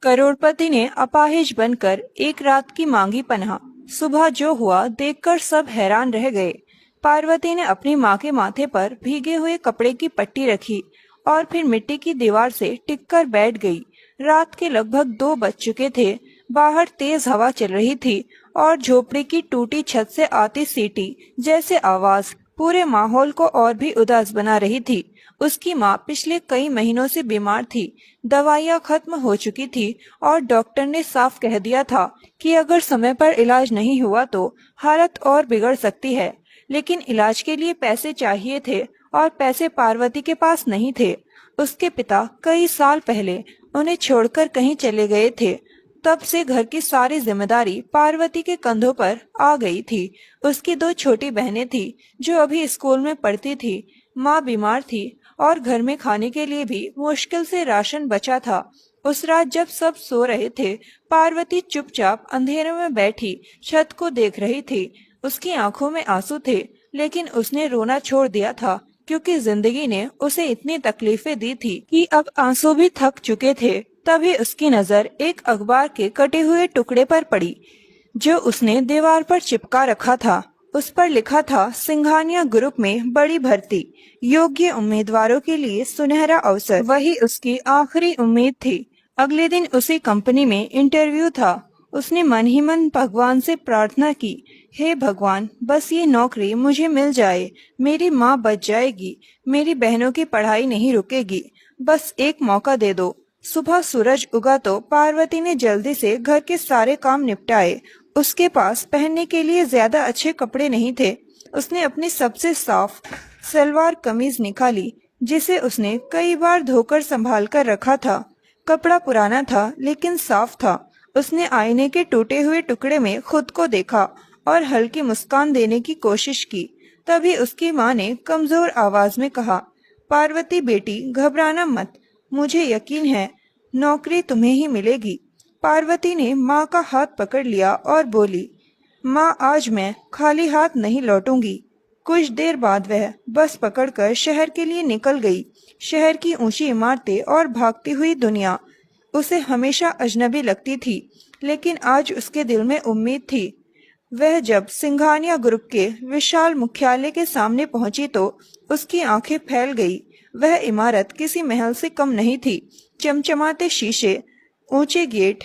करोड़पति ने अपाहिज बनकर एक रात की मांगी पनाह। सुबह जो हुआ देखकर सब हैरान रह गए। पार्वती ने अपनी माँ के माथे पर भीगे हुए कपड़े की पट्टी रखी और फिर मिट्टी की दीवार से टिककर बैठ गई। रात के लगभग 2 बज चुके थे। बाहर तेज हवा चल रही थी और झोपड़ी की टूटी छत से आती सीटी जैसे आवाज पूरे माहौल को और भी उदास बना रही थी। उसकी माँ पिछले कई महीनों से बीमार थी। दवाइयाँ खत्म हो चुकी थी और डॉक्टर ने साफ कह दिया था कि अगर समय पर इलाज नहीं हुआ तो हालत और बिगड़ सकती है। लेकिन इलाज के लिए पैसे चाहिए थे और पैसे पार्वती के पास नहीं थे। उसके पिता कई साल पहले उन्हें छोड़कर कहीं चले गए थे। तब से घर की सारी जिम्मेदारी पार्वती के कंधों पर आ गई थी। उसकी 2 छोटी बहनें थी जो अभी स्कूल में पढ़ती थी। माँ बीमार थी और घर में खाने के लिए भी मुश्किल से राशन बचा था। उस रात जब सब सो रहे थे, पार्वती चुपचाप अंधेरे में बैठी छत को देख रही थी। उसकी आंखों में आंसू थे, लेकिन उसने रोना छोड़ दिया था क्योंकि जिंदगी ने उसे इतनी तकलीफें दी थी कि अब आंसू भी थक चुके थे। तभी उसकी नजर एक अखबार के कटे हुए टुकड़े पर पड़ी जो उसने दीवार पर चिपका रखा था। उस पर लिखा था, सिंघानिया ग्रुप में बड़ी भर्ती, योग्य उम्मीदवारों के लिए सुनहरा अवसर। वही उसकी आखिरी उम्मीद थी। अगले दिन उसी कंपनी में इंटरव्यू था। उसने मन ही मन भगवान से प्रार्थना की, हे भगवान, बस ये नौकरी मुझे मिल जाए, मेरी माँ बच जाएगी, मेरी बहनों की पढ़ाई नहीं रुकेगी, बस एक मौका दे दो। सुबह सूरज उगा तो पार्वती ने जल्दी से घर के सारे काम निपटाए। उसके पास पहनने के लिए ज्यादा अच्छे कपड़े नहीं थे। उसने अपनी सबसे साफ सलवार कमीज निकाली जिसे उसने कई बार धोकर संभाल कर रखा था। कपड़ा पुराना था लेकिन साफ था। उसने आईने के टूटे हुए टुकड़े में खुद को देखा और हल्की मुस्कान देने की कोशिश की। तभी उसकी माँ ने कमजोर आवाज में कहा, पार्वती बेटी, घबराना मत, मुझे यकीन है नौकरी तुम्हें ही मिलेगी। पार्वती ने माँ का हाथ पकड़ लिया और बोली, माँ, आज मैं खाली हाथ नहीं लौटूंगी। कुछ देर बाद वह बस पकड़कर शहर के लिए निकल गई। शहर की ऊंची इमारतें और भागती हुई दुनिया उसे हमेशा अजनबी लगती थी, लेकिन आज उसके दिल में उम्मीद थी। वह जब सिंघानिया ग्रुप के विशाल मुख्यालय के सामने पहुंची तो उसकी आंखें फैल गई। वह इमारत किसी महल से कम नहीं थी। चमचमाते शीशे, ऊंचे गेट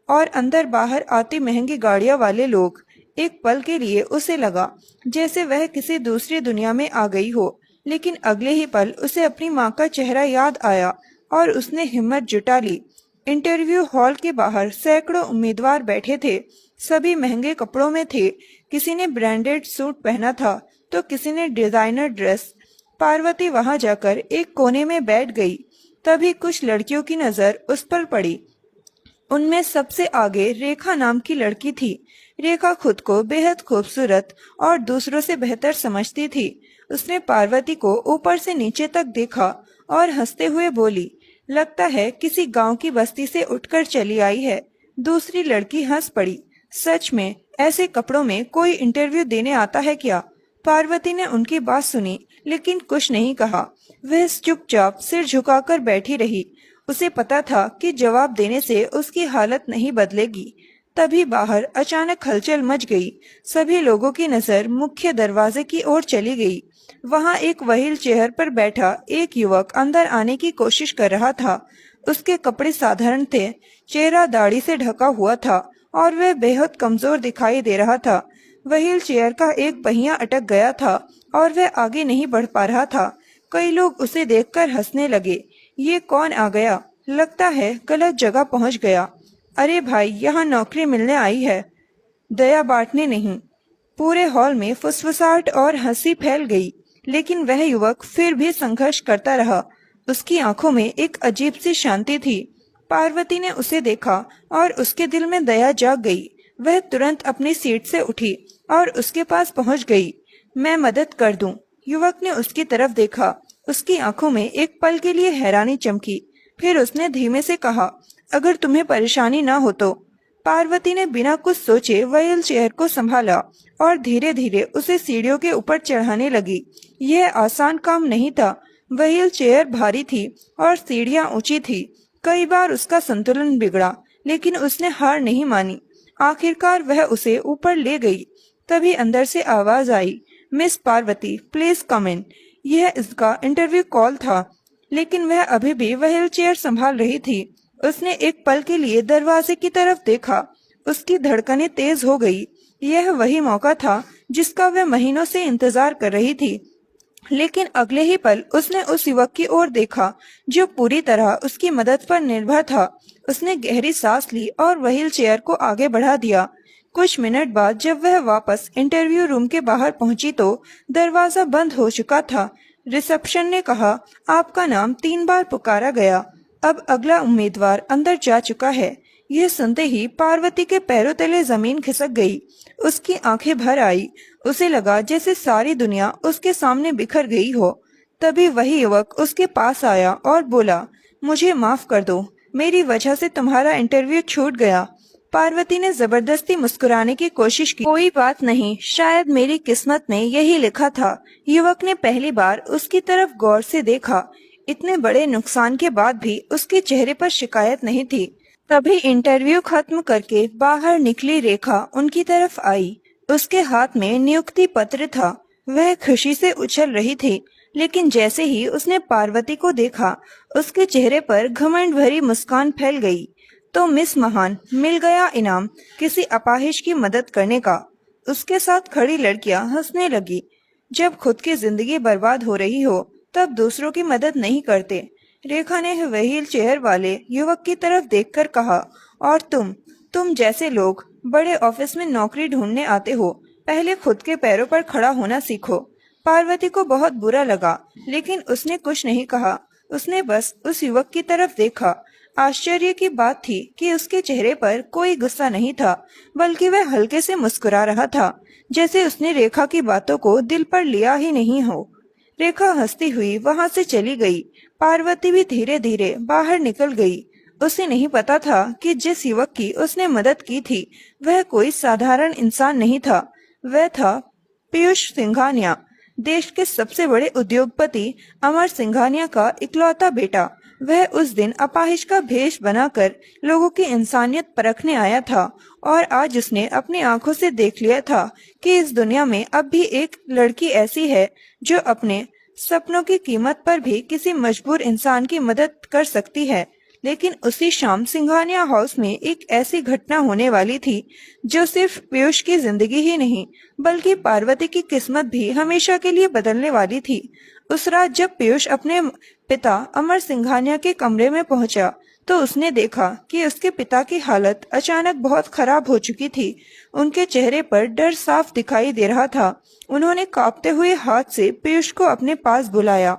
और अंदर बाहर आती महंगी गाड़ियां वाले लोग। एक पल के लिए उसे लगा जैसे वह किसी दूसरी दुनिया में आ गई हो, लेकिन अगले ही पल उसे अपनी माँ का चेहरा याद आया और उसने हिम्मत जुटा ली। इंटरव्यू हॉल के बाहर सैकड़ों उम्मीदवार बैठे थे। सभी महंगे कपड़ों में थे। किसी ने ब्रांडेड सूट पहना था तो किसी ने डिजाइनर ड्रेस। पार्वती वहां जाकर एक कोने में बैठ गई। तभी कुछ लड़कियों की नजर उस पर पड़ी। उनमें सबसे आगे रेखा नाम की लड़की थी। रेखा खुद को बेहद खूबसूरत और दूसरों से बेहतर समझती थी। उसने पार्वती को ऊपर से नीचे तक देखा और हंसते हुए बोली, लगता है किसी गांव की बस्ती से उठकर चली आई है। दूसरी लड़की हंस पड़ी, सच में ऐसे कपड़ों में कोई इंटरव्यू देने आता है क्या? पार्वती ने उनकी बात सुनी लेकिन कुछ नहीं कहा। वह चुपचाप सिर झुकाकर बैठी रही। उसे पता था कि जवाब देने से उसकी हालत नहीं बदलेगी। तभी बाहर अचानक हलचल मच गई। सभी लोगों की नजर मुख्य दरवाजे की ओर चली गई। वहां एक व्हील चेयर पर बैठा एक युवक अंदर आने की कोशिश कर रहा था। उसके कपड़े साधारण थे, चेहरा दाढ़ी से ढका हुआ था और वह बेहद कमजोर दिखाई दे रहा था। व्हील चेयर का एक पहिया अटक गया था और वह आगे नहीं बढ़ पा रहा था। कई लोग उसे देखकर हंसने लगे। ये कौन आ गया? लगता है गलत जगह पहुंच गया। अरे भाई, यहाँ नौकरी मिलने आई है, दया बांटने नहीं। पूरे हॉल में फुसफुसाहट और हंसी फैल गई, लेकिन वह युवक फिर भी संघर्ष करता रहा। उसकी आंखों में एक अजीब सी शांति थी। पार्वती ने उसे देखा और उसके दिल में दया जाग गई। वह तुरंत अपनी सीट से उठी और उसके पास पहुंच गई। मैं मदद कर दूं? युवक ने उसकी तरफ देखा। उसकी आंखों में एक पल के लिए हैरानी चमकी। फिर उसने धीमे से कहा, अगर तुम्हें परेशानी ना हो तो। पार्वती ने बिना कुछ सोचे व्हील चेयर को संभाला और धीरे धीरे उसे सीढ़ियों के ऊपर चढ़ाने लगी। यह आसान काम नहीं था। व्हील चेयर भारी थी और सीढ़ियां ऊंची थी। कई बार उसका संतुलन बिगड़ा, लेकिन उसने हार नहीं मानी। आखिरकार वह उसे ऊपर ले गई। तभी अंदर से आवाज आई, मिस पार्वती प्लीज कम इन। यह इसका इंटरव्यू कॉल था, लेकिन वह अभी भी व्हील चेयर संभाल रही थी। उसने एक पल के लिए दरवाजे की तरफ देखा। उसकी धड़कनें तेज हो गई। यह वही मौका था जिसका वह महीनों से इंतजार कर रही थी। लेकिन अगले ही पल उसने उस युवक की ओर देखा जो पूरी तरह उसकी मदद पर निर्भर था। उसने गहरी सांस ली और व्हील चेयर को आगे बढ़ा दिया। कुछ मिनट बाद जब वह वापस इंटरव्यू रूम के बाहर पहुंची तो दरवाजा बंद हो चुका था। रिसेप्शन ने कहा, आपका नाम 3 बार पुकारा गया, अब अगला उम्मीदवार अंदर जा चुका है। यह सुनते ही पार्वती के पैरों तले जमीन खिसक गई। उसकी आंखें भर आई। उसे लगा जैसे सारी दुनिया उसके सामने बिखर गई हो। तभी वही युवक उसके पास आया और बोला, मुझे माफ कर दो, मेरी वजह से तुम्हारा इंटरव्यू छूट गया। पार्वती ने जबरदस्ती मुस्कुराने की कोशिश की। कोई बात नहीं, शायद मेरी किस्मत में यही लिखा था। युवक ने पहली बार उसकी तरफ गौर से देखा। इतने बड़े नुकसान के बाद भी उसके चेहरे पर शिकायत नहीं थी। तभी इंटरव्यू खत्म करके बाहर निकली रेखा उनकी तरफ आई। उसके हाथ में नियुक्ति पत्र था। वह खुशी से उछल रही थी, लेकिन जैसे ही उसने पार्वती को देखा, उसके चेहरे पर घमंड भरी मुस्कान फैल गई। तो मिस महान, मिल गया इनाम, किसी अपाहिज की मदद करने का। उसके साथ खड़ी लड़कियां हंसने लगी। जब खुद की जिंदगी बर्बाद हो रही हो तब दूसरों की मदद नहीं करते। रेखा ने व्हील चेयर वाले युवक की तरफ देखकर कहा, और तुम जैसे लोग बड़े ऑफिस में नौकरी ढूंढने आते हो, पहले खुद के पैरों पर खड़ा होना सीखो। पार्वती को बहुत बुरा लगा, लेकिन उसने कुछ नहीं कहा। उसने बस उस युवक की तरफ देखा। आश्चर्य की बात थी कि उसके चेहरे पर कोई गुस्सा नहीं था, बल्कि वह हल्के से मुस्कुरा रहा था, जैसे उसने रेखा की बातों को दिल पर लिया ही नहीं हो। रेखा हंसती हुई वहां से चली गई। पार्वती भी धीरे धीरे बाहर निकल गई। उसे नहीं पता था कि जिस युवक की उसने मदद की थी वह कोई साधारण इंसान नहीं था। वह था पीयूष सिंघानिया, देश के सबसे बड़े उद्योगपति अमर सिंघानिया का इकलौता बेटा। वह उस दिन अपाहिज का भेष बनाकर लोगों की इंसानियत परखने आया था, और आज उसने अपनी आंखों से देख लिया था कि इस दुनिया में अब भी एक लड़की ऐसी है जो अपने सपनों की कीमत पर भी किसी मजबूर इंसान की मदद कर सकती है। लेकिन उसी शाम सिंघानिया हाउस में एक ऐसी घटना होने वाली थी जो सिर्फ पीयूष की जिंदगी ही नहीं, बल्कि पार्वती की किस्मत भी हमेशा के लिए बदलने वाली थी। उस रात जब पीयूष अपने पिता अमर सिंघानिया के कमरे में पहुंचा तो उसने देखा कि उसके पिता की हालत अचानक बहुत खराब हो चुकी थी। उनके चेहरे पर डर साफ दिखाई दे रहा था। उन्होंने कांपते हुए हाथ से पीयूष को अपने पास बुलाया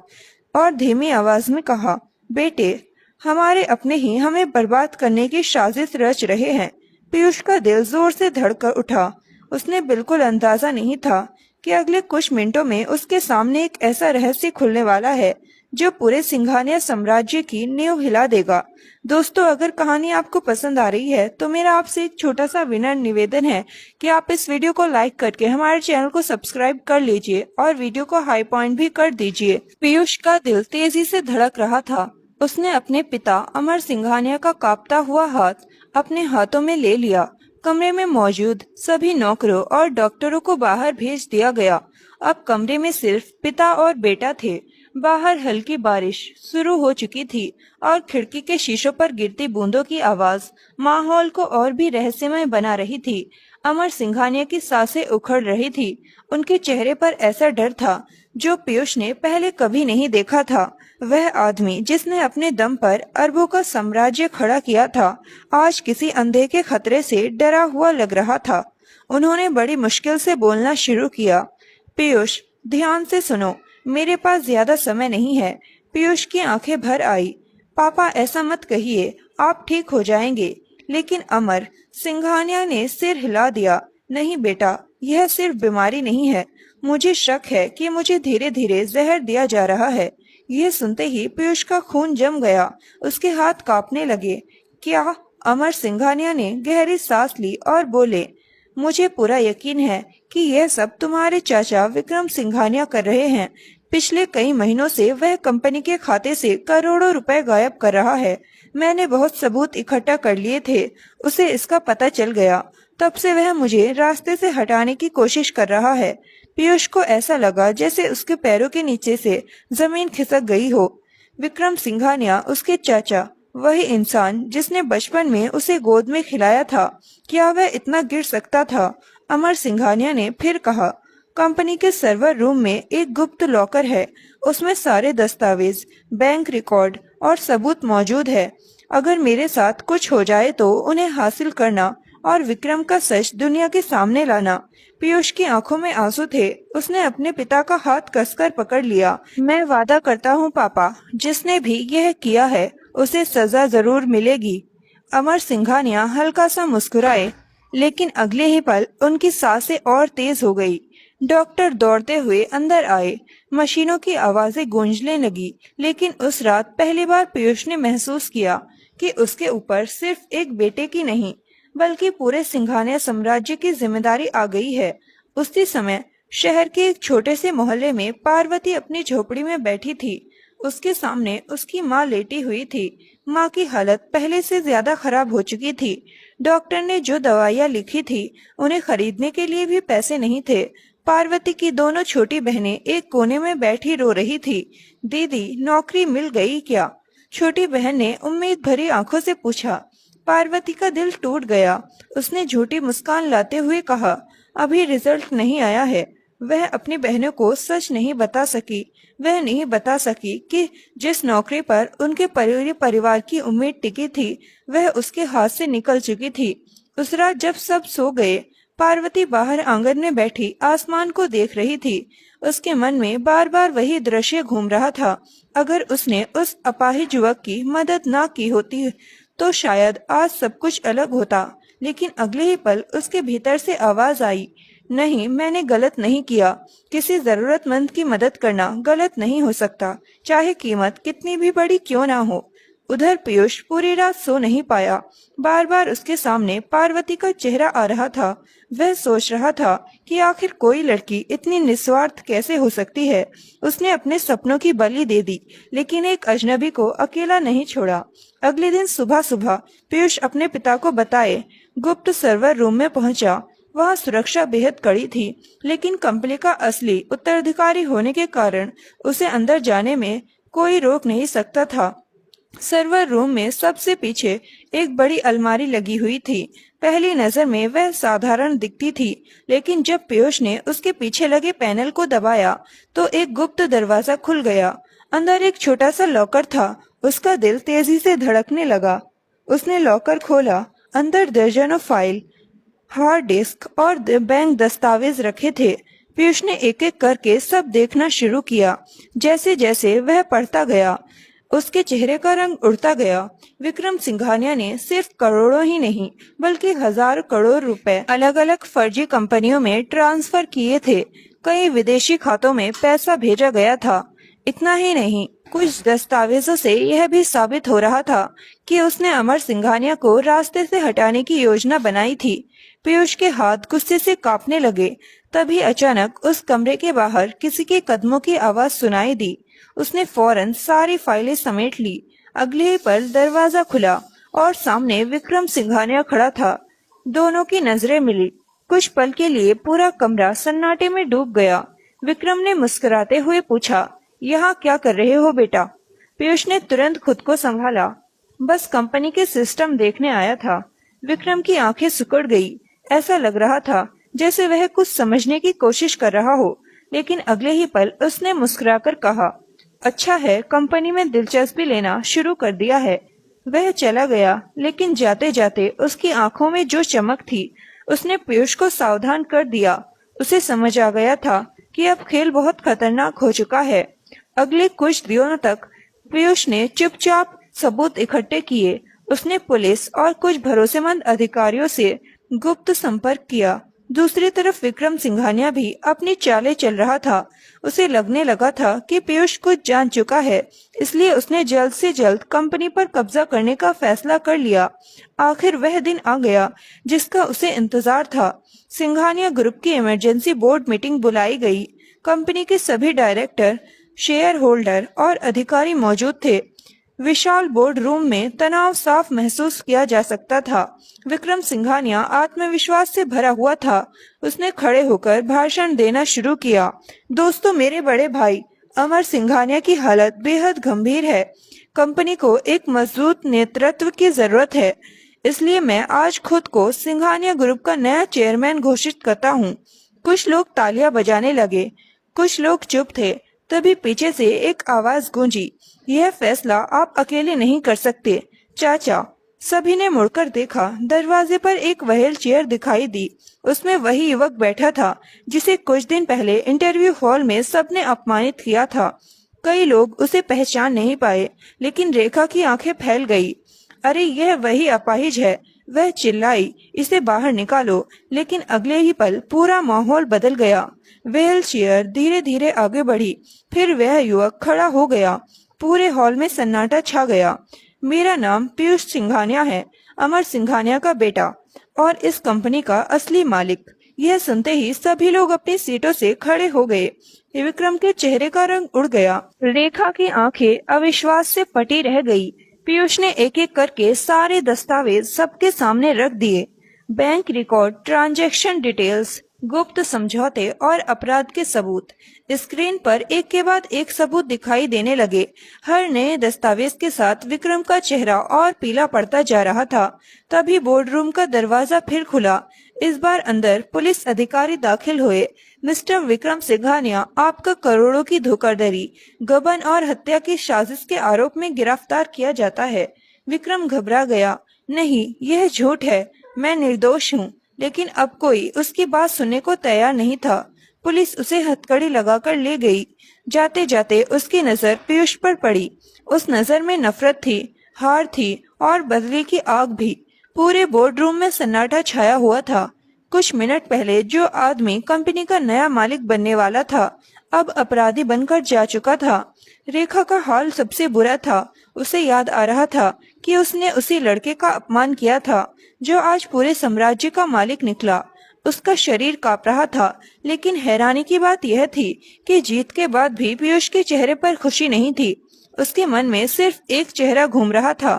और धीमी आवाज में कहा, बेटे, हमारे अपने ही हमें बर्बाद करने की साजिश रच रहे हैं। पीयूष का दिल जोर से धड़क उठा। उसने बिल्कुल अंदाजा नहीं था कि अगले कुछ मिनटों में उसके सामने एक ऐसा रहस्य खुलने वाला है जो पूरे सिंघानिया साम्राज्य की नींव हिला देगा। दोस्तों, अगर कहानी आपको पसंद आ रही है तो मेरा आपसे एक छोटा सा विनम्र निवेदन है कि आप इस वीडियो को लाइक करके हमारे चैनल को सब्सक्राइब कर लीजिए और वीडियो को हाई पॉइंट भी कर दीजिए। पीयूष का दिल तेजी से धड़क रहा था। उसने अपने पिता अमर सिंघानिया का कांपता हुआ हाथ अपने हाथों में ले लिया। कमरे में मौजूद सभी नौकरों और डॉक्टरों को बाहर भेज दिया गया। अब कमरे में सिर्फ पिता और बेटा थे। बाहर हल्की बारिश शुरू हो चुकी थी और खिड़की के शीशों पर गिरती बूंदों की आवाज माहौल को और भी रहस्यमय बना रही थी। अमर सिंघानिया की सांसें उखड़ रही थी। उनके चेहरे पर ऐसा डर था जो पीयूष ने पहले कभी नहीं देखा था। वह आदमी जिसने अपने दम पर अरबों का साम्राज्य खड़ा किया था, आज किसी अंधे के खतरे से डरा हुआ लग रहा था। उन्होंने बड़ी मुश्किल से बोलना शुरू किया, पीयूष, ध्यान से सुनो, मेरे पास ज्यादा समय नहीं है। पीयूष की आंखें भर आई। पापा, ऐसा मत कहिए, आप ठीक हो जाएंगे। लेकिन अमर सिंघानिया ने सिर हिला दिया। नहीं बेटा, यह सिर्फ बीमारी नहीं है। मुझे शक है कि मुझे धीरे धीरे जहर दिया जा रहा है। यह सुनते ही पीयूष का खून जम गया। उसके हाथ कांपने लगे। क्या? अमर सिंघानिया ने गहरी सांस ली और बोले, मुझे पूरा यकीन है कि यह सब तुम्हारे चाचा विक्रम सिंघानिया कर रहे हैं। पिछले कई महीनों से वह कंपनी के खाते से करोड़ों रुपए गायब कर रहा है। मैंने बहुत सबूत इकट्ठा कर लिए थे। उसे इसका पता चल गया। तब से वह मुझे रास्ते से हटाने की कोशिश कर रहा है। पीयूष को ऐसा लगा जैसे उसके पैरों के नीचे से जमीन खिसक गई हो। विक्रम सिंघानिया, उसके चाचा, वही इंसान जिसने बचपन में उसे गोद में खिलाया था, क्या वह इतना गिर सकता था? अमर सिंघानिया ने फिर कहा, कंपनी के सर्वर रूम में एक गुप्त लॉकर है। उसमें सारे दस्तावेज, बैंक रिकॉर्ड और सबूत मौजूद है। अगर मेरे साथ कुछ हो जाए तो उन्हें हासिल करना और विक्रम का सच दुनिया के सामने लाना। पीयूष की आंखों में आंसू थे। उसने अपने पिता का हाथ कसकर पकड़ लिया। मैं वादा करता हूँ पापा, जिसने भी यह किया है उसे सजा जरूर मिलेगी। अमर सिंघानिया हल्का सा मुस्कुराए, लेकिन अगले ही पल उनकी सांसें और तेज हो गई। डॉक्टर दौड़ते हुए अंदर आए। मशीनों की आवाजें गूंजने लगी, लेकिन उस रात पहली बार पीयूष ने महसूस किया कि उसके ऊपर सिर्फ एक बेटे की नहीं, बल्कि पूरे सिंघानिया साम्राज्य की जिम्मेदारी आ गई है। उसी समय शहर के एक छोटे से मोहल्ले में पार्वती अपनी झोपड़ी में बैठी थी। उसके सामने उसकी माँ लेटी हुई थी। माँ की हालत पहले से ज्यादा खराब हो चुकी थी। डॉक्टर ने जो दवाइयाँ लिखी थी उन्हें खरीदने के लिए भी पैसे नहीं थे। पार्वती की दोनों छोटी बहनें एक कोने में बैठी रो रही थी। दीदी, नौकरी मिल गई क्या? छोटी बहन ने उम्मीद भरी आंखों से पूछा। पार्वती का दिल टूट गया। उसने झूठी मुस्कान लाते हुए कहा, अभी रिजल्ट नहीं आया है। वह अपनी बहनों को सच नहीं बता सकी। वह नहीं बता सकी कि जिस नौकरी पर उनके पूरे परिवार की उम्मीद टिकी थी, वह उसके हाथ से निकल चुकी थी। उस रात जब सब सो गए, पार्वती बाहर आंगन में बैठी आसमान को देख रही थी। उसके मन में बार बार वही दृश्य घूम रहा था। अगर उसने उस अपाहिज युवक की मदद ना की होती तो शायद आज सब कुछ अलग होता। लेकिन अगले ही पल उसके भीतर से आवाज आई, नहीं, मैंने गलत नहीं किया। किसी जरूरतमंद की मदद करना गलत नहीं हो सकता, चाहे कीमत कितनी भी बड़ी क्यों ना हो। उधर पीयूष पूरी रात सो नहीं पाया। बार बार उसके सामने पार्वती का चेहरा आ रहा था। वह सोच रहा था कि आखिर कोई लड़की इतनी निस्वार्थ कैसे हो सकती है। उसने अपने सपनों की बलि दे दी, लेकिन एक अजनबी को अकेला नहीं छोड़ा। अगले दिन सुबह सुबह पीयूष अपने पिता को बताए गुप्त सर्वर रूम में पहुंचा। वहाँ सुरक्षा बेहद कड़ी थी, लेकिन कंपनी का असली उत्तराधिकारी होने के कारण उसे अंदर जाने में कोई रोक नहीं सकता था। सर्वर रूम में सबसे पीछे एक बड़ी अलमारी लगी हुई थी। पहली नजर में वह साधारण दिखती थी, लेकिन जब पीयूष ने उसके पीछे लगे पैनल को दबाया तो एक गुप्त दरवाजा खुल गया। अंदर एक छोटा सा लॉकर था। उसका दिल तेजी से धड़कने लगा। उसने लॉकर खोला। अंदर दर्जनों फाइल, हार्ड डिस्क और बैंक दस्तावेज रखे थे। पीयूष ने एक एक करके सब देखना शुरू किया। जैसे जैसे वह पढ़ता गया, उसके चेहरे का रंग उड़ता गया। विक्रम सिंघानिया ने सिर्फ करोड़ों ही नहीं, बल्कि हजारों करोड़ रुपए अलग अलग फर्जी कंपनियों में ट्रांसफर किए थे। कई विदेशी खातों में पैसा भेजा गया था। इतना ही नहीं, कुछ दस्तावेजों से यह भी साबित हो रहा था कि उसने अमर सिंघानिया को रास्ते से हटाने की योजना बनाई थी। पीयूष के हाथ गुस्से से कांपने लगे। तभी अचानक उस कमरे के बाहर किसी के कदमों की आवाज सुनाई दी। उसने फौरन सारी फाइलें समेट ली। अगले ही पल दरवाजा खुला और सामने विक्रम सिंघानिया खड़ा था। दोनों की नजरें मिली। कुछ पल के लिए पूरा कमरा सन्नाटे में डूब गया। विक्रम ने मुस्कुराते हुए पूछा, यहाँ क्या कर रहे हो बेटा? पीयूष ने तुरंत खुद को संभाला। बस कंपनी के सिस्टम देखने आया था। विक्रम की आंखें सिकुड़ गई। ऐसा लग रहा था जैसे वह कुछ समझने की कोशिश कर रहा हो, लेकिन अगले ही पल उसने मुस्कुराकर कहा, अच्छा है, कंपनी में दिलचस्पी लेना शुरू कर दिया है। वह चला गया, लेकिन जाते जाते उसकी आंखों में जो चमक थी उसने पीयूष को सावधान कर दिया। उसे समझ आ गया था कि अब खेल बहुत खतरनाक हो चुका है। अगले कुछ दिनों तक पीयूष ने चुपचाप सबूत इकट्ठे किए। उसने पुलिस और कुछ भरोसेमंद अधिकारियों से गुप्त संपर्क किया। दूसरी तरफ विक्रम सिंघानिया भी अपनी चालें चल रहा था। उसे लगने लगा था कि पीयूष कुछ जान चुका है, इसलिए उसने जल्द से जल्द कंपनी पर कब्जा करने का फैसला कर लिया। आखिर वह दिन आ गया जिसका उसे इंतजार था। सिंघानिया ग्रुप की इमरजेंसी बोर्ड मीटिंग बुलाई गई। कंपनी के सभी डायरेक्टर, शेयर होल्डर और अधिकारी मौजूद थे। विशाल बोर्ड रूम में तनाव साफ महसूस किया जा सकता था। विक्रम सिंघानिया आत्मविश्वास से भरा हुआ था। उसने खड़े होकर भाषण देना शुरू किया। दोस्तों, मेरे बड़े भाई, अमर सिंघानिया की हालत बेहद गंभीर है। कंपनी को एक मजबूत नेतृत्व की जरूरत है। इसलिए मैं आज खुद को सिंघानिया ग्रुप का नया चेयरमैन घोषित करता हूँ। कुछ लोग तालियां बजाने लगे, कुछ लोग चुप थे। तभी पीछे से एक आवाज गूंजी, यह फैसला आप अकेले नहीं कर सकते, चाचा। सभी ने मुड़कर देखा। दरवाजे पर एक व्हील चेयर दिखाई दी। उसमें वही युवक बैठा था जिसे कुछ दिन पहले इंटरव्यू हॉल में सबने अपमानित किया था। कई लोग उसे पहचान नहीं पाए, लेकिन रेखा की आंखें फैल गई। अरे, यह वही अपाहिज है। वह चिल्लाई, इसे बाहर निकालो। लेकिन अगले ही पल पूरा माहौल बदल गया। व्हील चेयर धीरे धीरे आगे बढ़ी। फिर वह युवक खड़ा हो गया। पूरे हॉल में सन्नाटा छा गया। मेरा नाम पीयूष सिंघानिया है, अमर सिंघानिया का बेटा और इस कंपनी का असली मालिक। यह सुनते ही सभी लोग अपनी सीटों से खड़े हो गए। विक्रम के चेहरे का रंग उड़ गया। रेखा की आंखें अविश्वास से फटी रह गई। पीयूष ने एक एक करके सारे दस्तावेज सबके सामने रख दिए। बैंक रिकॉर्ड, ट्रांजैक्शन डिटेल्स, गुप्त समझौते और अपराध के सबूत। स्क्रीन पर एक के बाद एक सबूत दिखाई देने लगे। हर नए दस्तावेज के साथ विक्रम का चेहरा और पीला पड़ता जा रहा था। तभी बोर्ड रूम का दरवाजा फिर खुला। इस बार अंदर पुलिस अधिकारी दाखिल हुए। मिस्टर विक्रम सिंघानिया, आपका करोड़ों की धोखाधड़ी, गबन और हत्या की साजिश के आरोप में गिरफ्तार किया जाता है। विक्रम घबरा गया। नहीं, यह झूठ है। मैं निर्दोष हूँ। लेकिन अब कोई उसकी बात सुनने को तैयार नहीं था। पुलिस उसे हथकड़ी लगाकर ले गई। जाते जाते उसकी नजर पीयूष पर पड़ी। उस नजर में नफरत थी, हार थी और बदले की आग भी। पूरे बोर्ड रूम में सन्नाटा छाया हुआ था। कुछ मिनट पहले जो आदमी कंपनी का नया मालिक बनने वाला था, अब अपराधी बनकर जा चुका था। रेखा का हाल सबसे बुरा था। उसे याद आ रहा था कि उसने उसी लड़के का अपमान किया था जो आज पूरे साम्राज्य का मालिक निकला। उसका शरीर कांप रहा था, लेकिन हैरानी की बात यह थी कि जीत के बाद भी पीयूष के चेहरे पर खुशी नहीं थी। उसके मन में सिर्फ एक चेहरा घूम रहा था,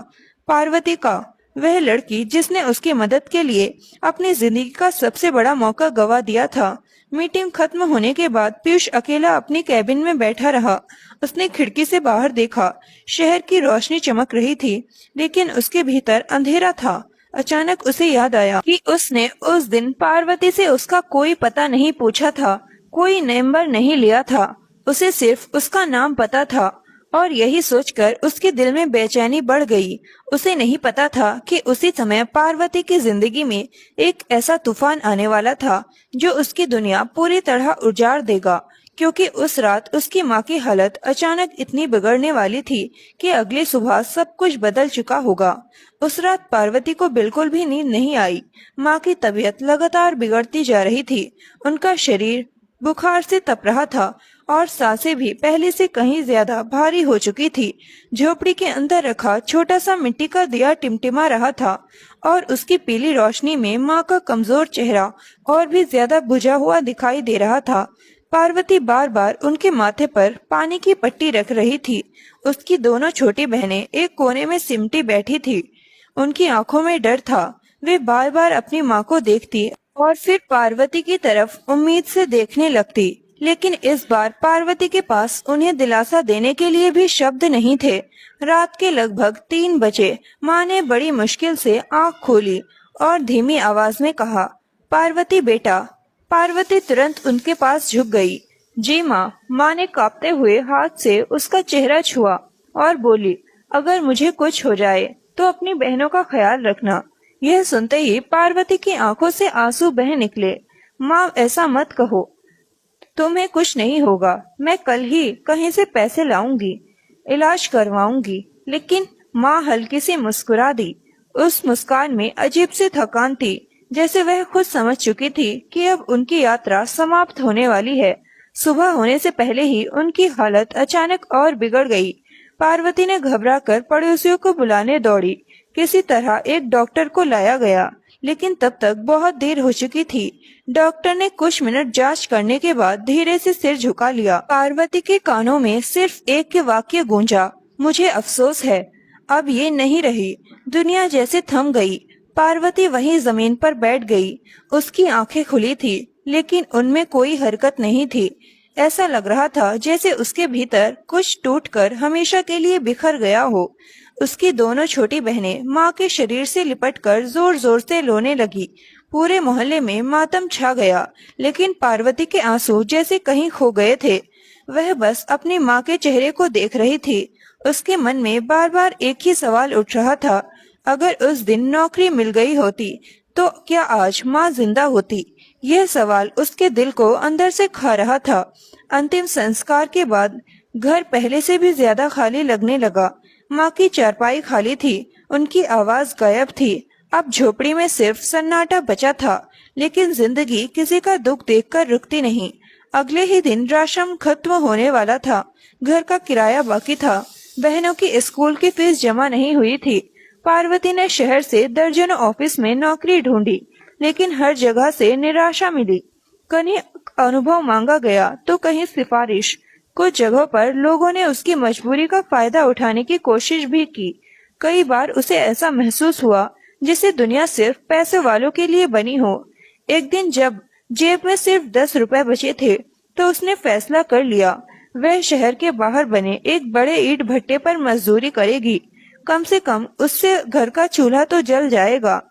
पार्वती का। वह लड़की जिसने उसकी मदद के लिए अपनी जिंदगी का सबसे बड़ा मौका गवा दिया था। मीटिंग खत्म होने के बाद पीयूष अकेला अपनी कैबिन में बैठा रहा। उसने खिड़की से बाहर देखा। शहर की रोशनी चमक रही थी, लेकिन उसके भीतर अंधेरा था। अचानक उसे याद आया कि उसने उस दिन पार्वती से उसका कोई पता नहीं पूछा था, कोई नंबर नहीं लिया था। उसे सिर्फ उसका नाम पता था और यही सोचकर उसके दिल में बेचैनी बढ़ गई। उसे नहीं पता था कि उसी समय पार्वती की जिंदगी में एक ऐसा तूफान आने वाला था जो उसकी दुनिया पूरी तरह उजाड़ देगा, क्योंकि उस रात उसकी माँ की हालत अचानक इतनी बिगड़ने वाली थी कि अगली सुबह सब कुछ बदल चुका होगा। उस रात पार्वती को बिल्कुल भी नींद नहीं आई। माँ की तबीयत लगातार बिगड़ती जा रही थी। उनका शरीर बुखार से तप रहा था और सांसें भी पहले से कहीं ज्यादा भारी हो चुकी थी। झोपड़ी के अंदर रखा छोटा सा मिट्टी का दिया टिमटिमा रहा था और उसकी पीली रोशनी में माँ का कमजोर चेहरा और भी ज्यादा बुझा हुआ दिखाई दे रहा था। पार्वती बार बार उनके माथे पर पानी की पट्टी रख रही थी। उसकी दोनों छोटी बहनें एक कोने में सिमटी बैठी थी। उनकी आंखों में डर था। वे बार बार अपनी माँ को देखती और फिर पार्वती की तरफ उम्मीद से देखने लगती, लेकिन इस बार पार्वती के पास उन्हें दिलासा देने के लिए भी शब्द नहीं थे। रात के लगभग 3 बजे माँ ने बड़ी मुश्किल से आंख खोली और धीमी आवाज में कहा, पार्वती बेटा। पार्वती तुरंत उनके पास झुक गई। जी माँ ने कांपते हुए हाथ से उसका चेहरा छुआ और बोली, अगर मुझे कुछ हो जाए तो अपनी बहनों का ख्याल रखना। यह सुनते ही पार्वती की आंखों से आंसू बह निकले। माँ, ऐसा मत कहो, तुम्हें कुछ नहीं होगा। मैं कल ही कहीं से पैसे लाऊंगी, इलाज करवाऊंगी। लेकिन माँ हल्की सी मुस्कुरा दी। उस मुस्कान में अजीब सी थकान थी, जैसे वह खुद समझ चुकी थी कि अब उनकी यात्रा समाप्त होने वाली है। सुबह होने से पहले ही उनकी हालत अचानक और बिगड़ गई। पार्वती ने घबराकर पड़ोसियों को बुलाने दौड़ी। किसी तरह एक डॉक्टर को लाया गया, लेकिन तब तक बहुत देर हो चुकी थी। डॉक्टर ने कुछ मिनट जांच करने के बाद धीरे से सिर झुका लिया। पार्वती के कानों में सिर्फ एक के वाक्य गूंजा, मुझे अफसोस है, अब ये नहीं रही। दुनिया जैसे थम गई। पार्वती वहीं जमीन पर बैठ गई। उसकी आंखें खुली थी, लेकिन उनमें कोई हरकत नहीं थी। ऐसा लग रहा था जैसे उसके भीतर कुछ टूटकर हमेशा के लिए बिखर गया हो। उसकी दोनों छोटी बहनें माँ के शरीर से लिपटकर जोर जोर से रोने लगी। पूरे मोहल्ले में मातम छा गया, लेकिन पार्वती के आंसू जैसे कहीं खो गए थे। वह बस अपनी माँ के चेहरे को देख रही थी। उसके मन में बार बार एक ही सवाल उठ रहा था, अगर उस दिन नौकरी मिल गई होती तो क्या आज माँ जिंदा होती? यह सवाल उसके दिल को अंदर से खा रहा था। अंतिम संस्कार के बाद घर पहले से भी ज्यादा खाली लगने लगा। माँ की चारपाई खाली थी, उनकी आवाज गायब थी। अब झोपड़ी में सिर्फ सन्नाटा बचा था, लेकिन जिंदगी किसी का दुख देखकर रुकती नहीं। अगले ही दिन राशन खत्म होने वाला था। घर का किराया बाकी था। बहनों की स्कूल की फीस जमा नहीं हुई थी। पार्वती ने शहर से दर्जनों ऑफिस में नौकरी ढूंढी, लेकिन हर जगह से निराशा मिली। कहीं अनुभव मांगा गया तो कहीं सिफारिश। कुछ जगहों पर लोगों ने उसकी मजबूरी का फायदा उठाने की कोशिश भी की। कई बार उसे ऐसा महसूस हुआ जैसे दुनिया सिर्फ पैसे वालों के लिए बनी हो। एक दिन जब जेब में सिर्फ 10 रुपए बचे थे, तो उसने फैसला कर लिया, वह शहर के बाहर बने एक बड़े ईंट भट्टे पर मजदूरी करेगी। कम से कम उससे घर का चूल्हा तो जल जाएगा।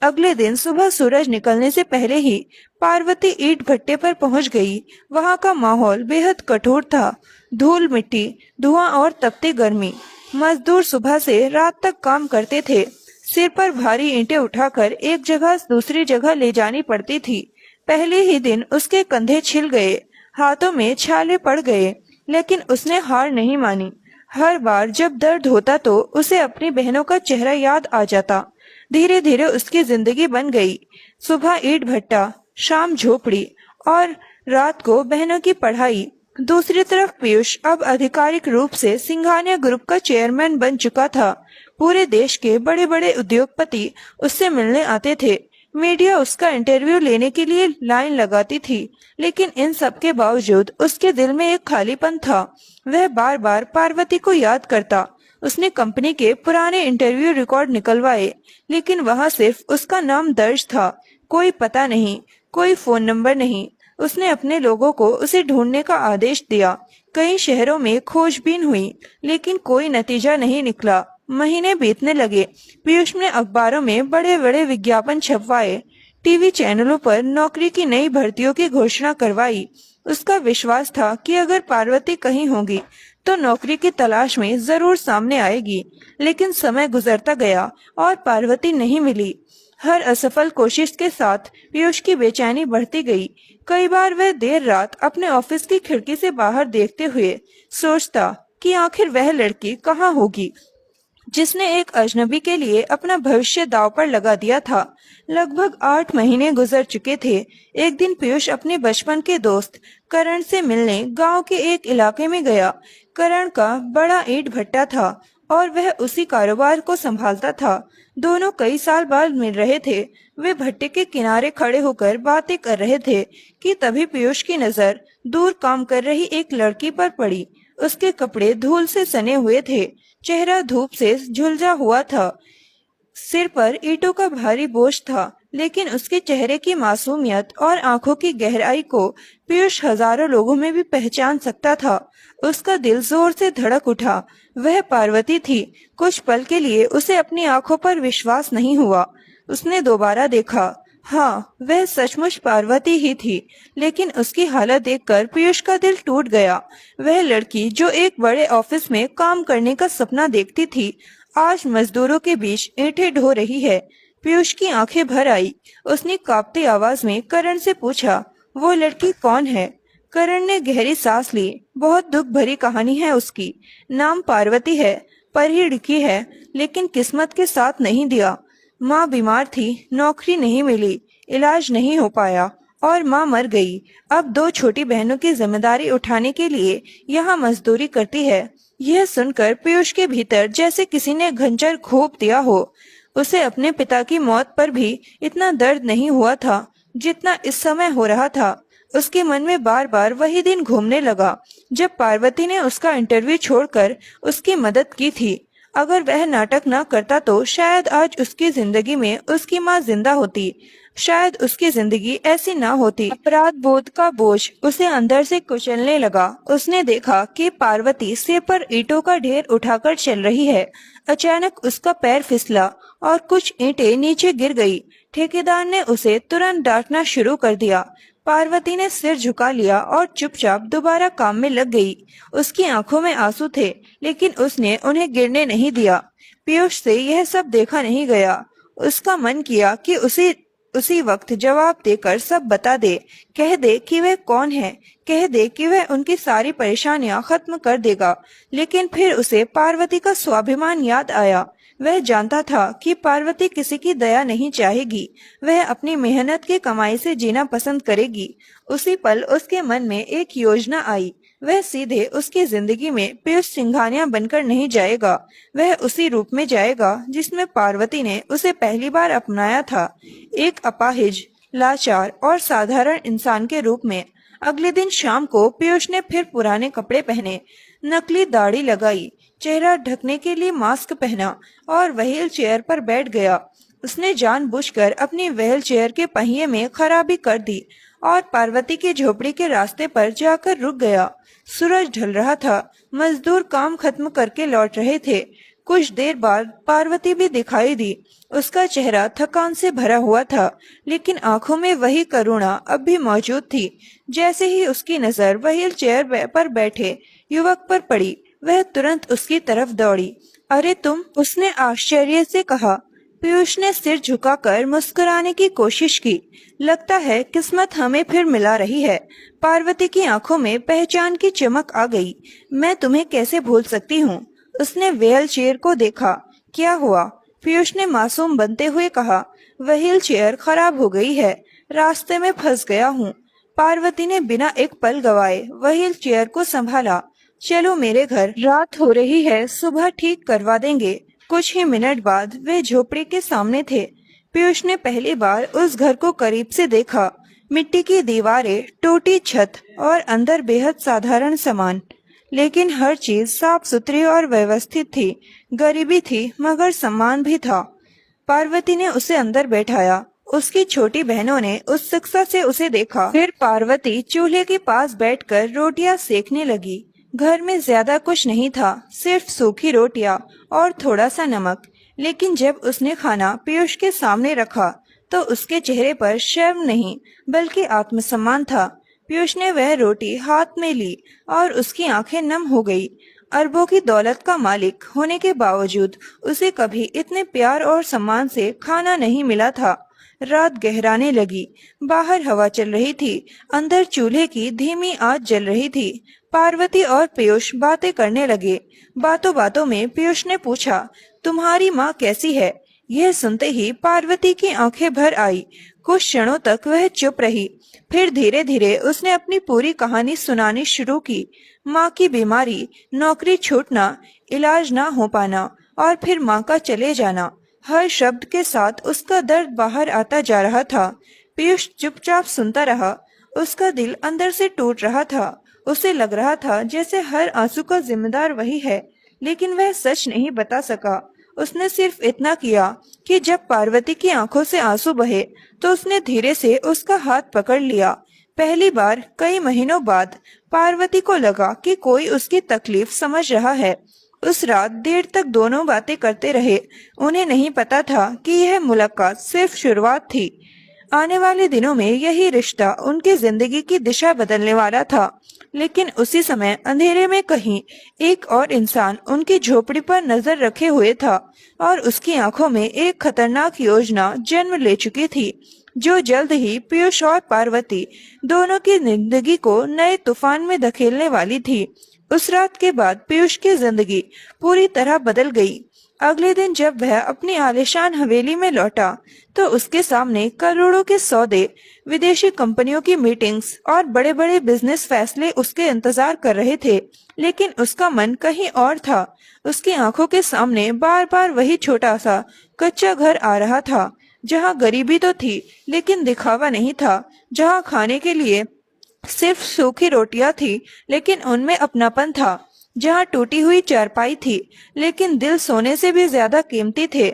अगले दिन सुबह सूरज निकलने से पहले ही पार्वती ईंट भट्टे पर पहुंच गई। वहां का माहौल बेहद कठोर था। धूल मिट्टी, धुआं और तपती गर्मी। मजदूर सुबह से रात तक काम करते थे। सिर पर भारी ईंटें उठाकर एक जगह से दूसरी जगह ले जानी पड़ती थी। पहले ही दिन उसके कंधे छिल गए, हाथों में छाले पड़ गए, लेकिन उसने हार नहीं मानी। हर बार जब दर्द होता तो उसे अपनी बहनों का चेहरा याद आ जाता। धीरे धीरे उसकी जिंदगी बन गई। सुबह ईंट भट्टा, शाम झोपड़ी और रात को बहनों की पढ़ाई। दूसरी तरफ पीयूष अब आधिकारिक रूप से सिंघानिया ग्रुप का चेयरमैन बन चुका था। पूरे देश के बड़े बड़े उद्योगपति उससे मिलने आते थे। मीडिया उसका इंटरव्यू लेने के लिए लाइन लगाती थी, लेकिन इन सब के बावजूद उसके दिल में एक खालीपन था। वह बार बार पार्वती को याद करता। उसने कंपनी के पुराने इंटरव्यू रिकॉर्ड निकलवाए, लेकिन वहां सिर्फ उसका नाम दर्ज था। कोई पता नहीं, कोई फोन नंबर नहीं। उसने अपने लोगों को उसे ढूंढने का आदेश दिया। कई शहरों में खोजबीन हुई, लेकिन कोई नतीजा नहीं निकला। महीने बीतने लगे। पीयूष ने अखबारों में बड़े बड़े विज्ञापन छपवाए, टीवी चैनलों पर नौकरी की नई भर्तियों की घोषणा करवाई। उसका विश्वास था कि अगर पार्वती कहीं होगी तो नौकरी की तलाश में जरूर सामने आएगी। लेकिन समय गुजरता गया और पार्वती नहीं मिली। हर असफल कोशिश के साथ पीयूष की बेचैनी बढ़ती गई। कई बार वह देर रात अपने ऑफिस की खिड़की से बाहर देखते हुए सोचता कि आखिर वह लड़की कहाँ होगी जिसने एक अजनबी के लिए अपना भविष्य दांव पर लगा दिया था। लगभग 8 महीने गुजर चुके थे। एक दिन पीयूष अपने बचपन के दोस्त करण से मिलने गांव के एक इलाके में गया। करण का बड़ा ईंट भट्टा था और वह उसी कारोबार को संभालता था। दोनों कई साल बाद मिल रहे थे। वे भट्टे के किनारे खड़े होकर बातें कर रहे थे कि तभी पीयूष की नजर दूर काम कर रही एक लड़की पर पड़ी। उसके कपड़े धूल से सने हुए थे, चेहरा धूप से झुलसा हुआ था, सिर पर ईंटों का भारी बोझ था, लेकिन उसके चेहरे की मासूमियत और आंखों की गहराई को पीयूष हजारों लोगों में भी पहचान सकता था। उसका दिल जोर से धड़क उठा। वह पार्वती थी। कुछ पल के लिए उसे अपनी आंखों पर विश्वास नहीं हुआ। उसने दोबारा देखा। हाँ, वह सचमुच पार्वती ही थी, लेकिन उसकी हालत देखकर पीयूष का दिल टूट गया। वह लड़की जो एक बड़े ऑफिस में काम करने का सपना देखती थी, आज मजदूरों के बीच ईंटें ढो रही है। पीयूष की आंखें भर आई। उसने कांपती आवाज में करण से पूछा, वो लड़की कौन है? करण ने गहरी सांस ली। बहुत दुख भरी कहानी है उसकी। नाम पार्वती है, पढ़ी लिखी है, लेकिन किस्मत के साथ नहीं दिया। माँ बीमार थी, नौकरी नहीं मिली, इलाज नहीं हो पाया और माँ मर गई। अब 2 छोटी बहनों की जिम्मेदारी उठाने के लिए यहाँ मजदूरी करती है। यह सुनकर पीयूष के भीतर जैसे किसी ने खंजर घोंप दिया हो। उसे अपने पिता की मौत पर भी इतना दर्द नहीं हुआ था जितना इस समय हो रहा था। उसके मन में बार बार वही दिन घूमने लगा जब पार्वती ने उसका इंटरव्यू छोड़कर उसकी मदद की थी। अगर वह नाटक न करता तो शायद आज उसकी जिंदगी में उसकी माँ जिंदा होती, शायद उसकी जिंदगी ऐसी ना होती। अपराध बोध का बोझ उसे अंदर से कुचलने लगा। उसने देखा कि पार्वती सिर पर ईंटों का ढेर उठाकर चल रही है। अचानक उसका पैर फिसला और कुछ ईंटें नीचे गिर गई। ठेकेदार ने उसे तुरंत डांटना शुरू कर दिया। पार्वती ने सिर झुका लिया और चुपचाप दोबारा काम में लग गई। उसकी आंखों में आंसू थे, लेकिन उसने उन्हें गिरने नहीं दिया। पीयूष से यह सब देखा नहीं गया। उसका मन किया कि उसी वक्त जवाब देकर सब बता दे। कह दे कि वह कौन है, कह दे कि वह उनकी सारी परेशानियां खत्म कर देगा। लेकिन फिर उसे पार्वती का स्वाभिमान याद आया। वह जानता था कि पार्वती किसी की दया नहीं चाहेगी। वह अपनी मेहनत की कमाई से जीना पसंद करेगी। उसी पल उसके मन में एक योजना आई। वह सीधे उसकी जिंदगी में पीयूष सिंघानिया बनकर नहीं जाएगा। वह उसी रूप में जाएगा जिसमें पार्वती ने उसे पहली बार अपनाया था, एक अपाहिज, लाचार और साधारण इंसान के रूप में। अगले दिन शाम को पीयूष ने फिर पुराने कपड़े पहने, नकली दाढ़ी लगाई, चेहरा ढकने के लिए मास्क पहना और व्हील चेयर पर बैठ गया। उसने जानबूझकर अपनी व्हील चेयर के पहिए में खराबी कर दी और पार्वती की झोपड़ी के रास्ते पर जाकर रुक गया। सूरज ढल रहा था। मजदूर काम खत्म करके लौट रहे थे। कुछ देर बाद पार्वती भी दिखाई दी। उसका चेहरा थकान से भरा हुआ था, लेकिन आंखों में वही करुणा अब भी मौजूद थी। जैसे ही उसकी नजर व्हील चेयर पर बैठे युवक पर पड़ी, वह तुरंत उसकी तरफ दौड़ी। अरे तुम, उसने आश्चर्य से कहा। पीयूष ने सिर झुकाकर मुस्कुराने की कोशिश की। लगता है किस्मत हमें फिर मिला रही है। पार्वती की आंखों में पहचान की चमक आ गई। मैं तुम्हें कैसे भूल सकती हूँ। उसने व्हील चेयर को देखा। क्या हुआ? पीयूष ने मासूम बनते हुए कहा। व्हील चेयर खराब हो गई है, रास्ते में फंस गया हूँ। पार्वती ने बिना एक पल गवाए व्हील चेयर को संभाला। चलो मेरे घर, रात हो रही है, सुबह ठीक करवा देंगे। कुछ ही मिनट बाद वे झोपड़ी के सामने थे। पीयूष ने पहली बार उस घर को करीब से देखा। मिट्टी की दीवारें, टूटी छत और अंदर बेहद साधारण सामान, लेकिन हर चीज साफ सुथरी और व्यवस्थित थी। गरीबी थी मगर सम्मान भी था। पार्वती ने उसे अंदर बैठाया। उसकी छोटी बहनों ने उत्सुकता से उसे देखा। फिर पार्वती चूल्हे के पास बैठकर रोटियां सेकने लगी। घर में ज्यादा कुछ नहीं था, सिर्फ सूखी रोटियां और थोड़ा सा नमक। लेकिन जब उसने खाना पीयूष के सामने रखा तो उसके चेहरे पर शर्म नहीं बल्कि आत्मसम्मान था। पीयूष ने वह रोटी हाथ में ली और उसकी आंखें नम हो गई। अरबों की दौलत का मालिक होने के बावजूद उसे कभी इतने प्यार और सम्मान से खाना नहीं मिला था। रात गहराने लगी। बाहर हवा चल रही थी। अंदर चूल्हे की धीमी आंच जल रही थी। पार्वती और पीयूष बातें करने लगे। बातों बातों में पीयूष ने पूछा, तुम्हारी माँ कैसी है? यह सुनते ही पार्वती की आंखें भर आई। कुछ क्षणों तक वह चुप रही। फिर धीरे धीरे उसने अपनी पूरी कहानी सुनानी शुरू की। माँ की बीमारी, नौकरी छूटना, इलाज ना हो पाना और फिर माँ का चले जाना। हर शब्द के साथ उसका दर्द बाहर आता जा रहा था। पीयूष चुपचाप सुनता रहा। उसका दिल अंदर से टूट रहा था। उसे लग रहा था जैसे हर आंसू का जिम्मेदार वही है, लेकिन वह सच नहीं बता सका। उसने सिर्फ इतना किया कि जब पार्वती की आंखों से आंसू बहे तो उसने धीरे से उसका हाथ पकड़ लिया। पहली बार कई महीनों बाद पार्वती को लगा कि कोई उसकी तकलीफ समझ रहा है। उस रात देर तक दोनों बातें करते रहे। उन्हें नहीं पता था कि यह मुलाकात सिर्फ शुरुआत थी। आने वाले दिनों में यही रिश्ता उनकी जिंदगी की दिशा बदलने वाला था। लेकिन उसी समय अंधेरे में कहीं एक और इंसान उनकी झोपड़ी पर नजर रखे हुए था और उसकी आंखों में एक खतरनाक योजना जन्म ले चुकी थी, जो जल्द ही पीयूष और पार्वती दोनों की जिंदगी को नए तूफान में धकेलने वाली थी। उस रात के बाद पीयूष की जिंदगी पूरी तरह बदल गई। अगले दिन जब वह अपनी आलीशान हवेली में लौटा तो उसके सामने करोड़ों के सौदे, विदेशी कंपनियों की मीटिंग्स और बड़े बड़े बिजनेस फैसले उसके इंतजार कर रहे थे। लेकिन उसका मन कहीं और था। उसकी आंखों के सामने बार बार वही छोटा सा कच्चा घर आ रहा था, जहाँ गरीबी तो थी लेकिन दिखावा नहीं था, जहाँ खाने के लिए सिर्फ सूखी रोटियां थी लेकिन उनमें अपनापन था, जहाँ टूटी हुई चारपाई थी लेकिन दिल सोने से भी ज्यादा कीमती थे।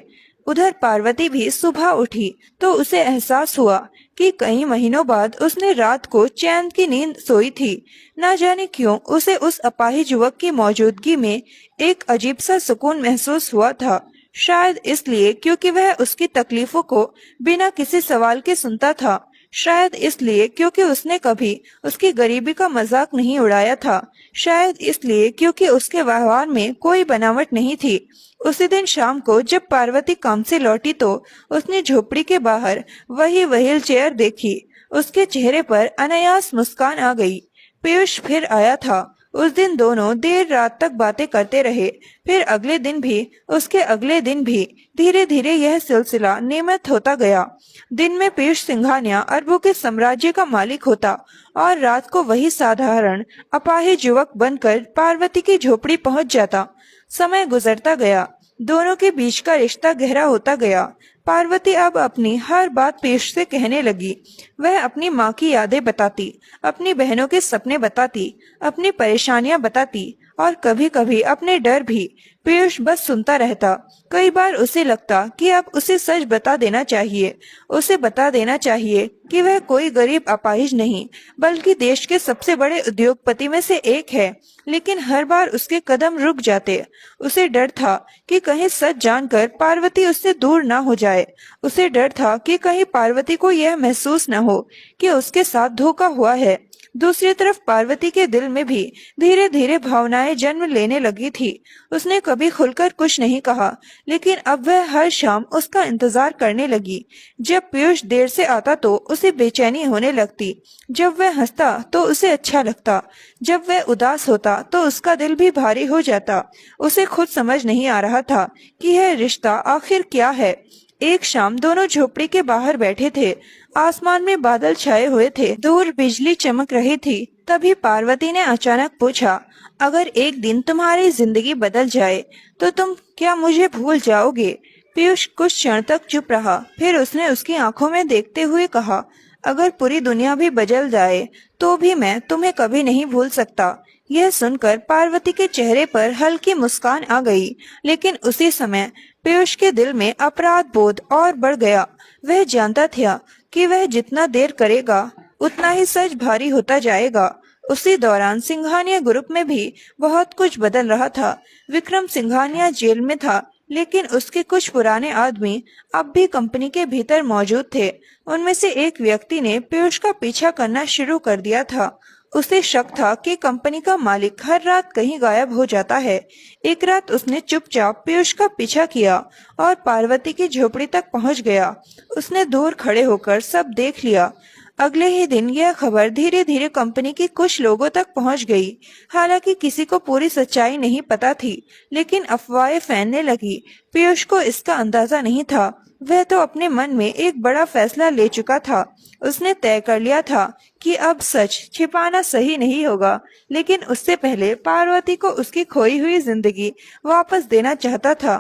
उधर पार्वती भी सुबह उठी तो उसे एहसास हुआ कि कई महीनों बाद उसने रात को चैन की नींद सोई थी। न जाने क्यों उसे उस अपाहिज युवक की मौजूदगी में एक अजीब सा सुकून महसूस हुआ था। शायद इसलिए क्योंकि वह उसकी तकलीफों को बिना किसी सवाल के सुनता था, शायद इसलिए क्योंकि उसने कभी उसकी गरीबी का मजाक नहीं उड़ाया था, शायद इसलिए क्योंकि उसके व्यवहार में कोई बनावट नहीं थी। उसी दिन शाम को जब पार्वती काम से लौटी तो उसने झोपड़ी के बाहर वही व्हील चेयर देखी। उसके चेहरे पर अनायास मुस्कान आ गई। पीयूष फिर आया था। उस दिन दोनों देर रात तक बातें करते रहे। फिर अगले दिन भी, उसके अगले दिन भी। धीरे धीरे यह सिलसिला नियमित होता गया। दिन में पीयूष सिंघानिया अरबों के साम्राज्य का मालिक होता और रात को वही साधारण अपाहिज युवक बनकर पार्वती की झोपड़ी पहुंच जाता। समय गुजरता गया, दोनों के बीच का रिश्ता गहरा होता गया। पार्वती अब अपनी हर बात पीयूष से कहने लगी। वह अपनी माँ की यादें बताती, अपनी बहनों के सपने बताती, अपनी परेशानियां बताती और कभी कभी अपने डर भी। पीयूष बस सुनता रहता। कई बार उसे लगता कि अब उसे सच बता देना चाहिए। उसे बता देना चाहिए कि वह कोई गरीब अपाहिज नहीं बल्कि देश के सबसे बड़े उद्योगपति में से एक है, लेकिन हर बार उसके कदम रुक जाते। उसे डर था कि कहीं सच जानकर पार्वती उससे दूर न हो जाए। उसे डर था कि कहीं पार्वती को यह महसूस न हो कि उसके साथ धोखा हुआ है। दूसरी तरफ पार्वती के दिल में भी धीरे धीरे भावनाएं जन्म लेने लगी थी। उसने कभी खुलकर कुछ नहीं कहा, लेकिन अब वह हर शाम उसका इंतजार करने लगी। जब पीयूष देर से आता तो उसे बेचैनी होने लगती। जब वह हंसता तो उसे अच्छा लगता। जब वह उदास होता तो उसका दिल भी भारी हो जाता। उसे खुद समझ नहीं आ रहा था कि यह रिश्ता आखिर क्या है। एक शाम दोनों झोपड़ी के बाहर बैठे थे। आसमान में बादल छाए हुए थे, दूर बिजली चमक रही थी। तभी पार्वती ने अचानक पूछा, अगर एक दिन तुम्हारी जिंदगी बदल जाए तो तुम क्या मुझे भूल जाओगे? पीयूष कुछ क्षण तक चुप रहा। फिर उसने उसकी आंखों में देखते हुए कहा, अगर पूरी दुनिया भी बदल जाए तो भी मैं तुम्हें कभी नहीं भूल सकता। यह सुनकर पार्वती के चेहरे पर हल्की मुस्कान आ गई, लेकिन उसी समय पीयूष के दिल में अपराध बोध और बढ़ गया। वह जानता था कि वह जितना देर करेगा उतना ही सच भारी होता जाएगा। उसी दौरान सिंघानिया ग्रुप में भी बहुत कुछ बदल रहा था। विक्रम सिंघानिया जेल में था, लेकिन उसके कुछ पुराने आदमी अब भी कंपनी के भीतर मौजूद थे। उनमें से एक व्यक्ति ने पीयूष का पीछा करना शुरू कर दिया था। उसे शक था कि कंपनी का मालिक हर रात कहीं गायब हो जाता है। एक रात उसने चुपचाप पीयूष का पीछा किया और पार्वती की झोपड़ी तक पहुंच गया। उसने दूर खड़े होकर सब देख लिया। अगले ही दिन यह खबर धीरे धीरे कंपनी के कुछ लोगों तक पहुंच गई। हालांकि किसी को पूरी सच्चाई नहीं पता थी, लेकिन अफवाहें फैलने लगी। पीयूष को इसका अंदाजा नहीं था। वह तो अपने मन में एक बड़ा फैसला ले चुका था। उसने तय कर लिया था कि अब सच छिपाना सही नहीं होगा, लेकिन उससे पहले पार्वती को उसकी खोई हुई जिंदगी वापस देना चाहता था।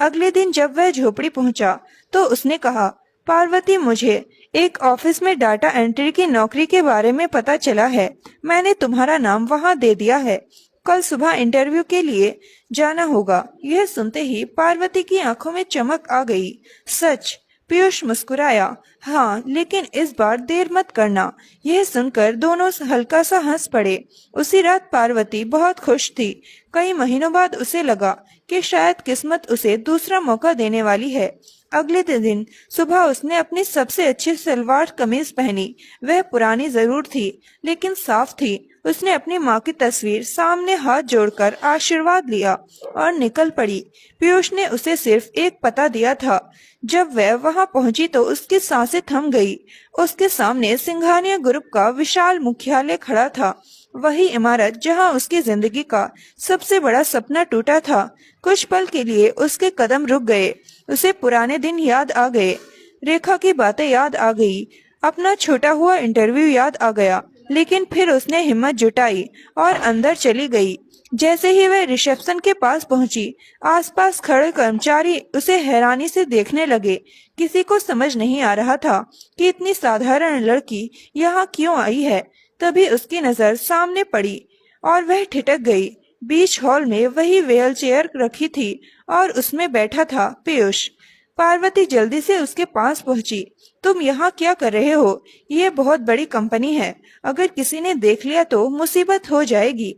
अगले दिन जब वह झोपड़ी पहुंचा तो उसने कहा, पार्वती, मुझे एक ऑफिस में डाटा एंट्री की नौकरी के बारे में पता चला है। मैंने तुम्हारा नाम वहां दे दिया है। कल सुबह इंटरव्यू के लिए जाना होगा। यह सुनते ही पार्वती की आंखों में चमक आ गई। सच? पीयूष मुस्कुराया। हाँ, लेकिन इस बार देर मत करना। यह सुनकर दोनों हल्का सा हंस पड़े। उसी रात पार्वती बहुत खुश थी। कई महीनों बाद उसे लगा कि शायद किस्मत उसे दूसरा मौका देने वाली है। अगले दिन सुबह उसने अपनी सबसे अच्छी सलवार कमीज पहनी। वह पुरानी जरूर थी, लेकिन साफ थी। उसने अपनी माँ की तस्वीर सामने हाथ जोड़कर आशीर्वाद लिया और निकल पड़ी। पीयूष ने उसे सिर्फ एक पता दिया था। जब वह वहां पहुंची तो उसकी सांसें थम गई। उसके सामने सिंघानिया ग्रुप का विशाल मुख्यालय खड़ा था। वही इमारत जहां उसकी जिंदगी का सबसे बड़ा सपना टूटा था। कुछ पल के लिए उसके कदम रुक गए। उसे पुराने दिन याद आ गए। रेखा की बातें याद आ गई। अपना छोटा हुआ इंटरव्यू याद आ गया। लेकिन फिर उसने हिम्मत जुटाई और अंदर चली गई। जैसे ही वह रिसेप्शन के पास पहुंची, आसपास खड़े कर्मचारी उसे हैरानी से देखने लगे। किसी को समझ नहीं आ रहा था कि इतनी साधारण लड़की यहाँ क्यों आई है। तभी उसकी नजर सामने पड़ी और वह ठिठक गई। बीच हॉल में वही व्हील चेयर रखी थी और उसमें बैठा था पीयूष। पार्वती जल्दी से उसके पास पहुंची। तुम यहाँ क्या कर रहे हो? ये बहुत बड़ी कंपनी है, अगर किसी ने देख लिया तो मुसीबत हो जाएगी।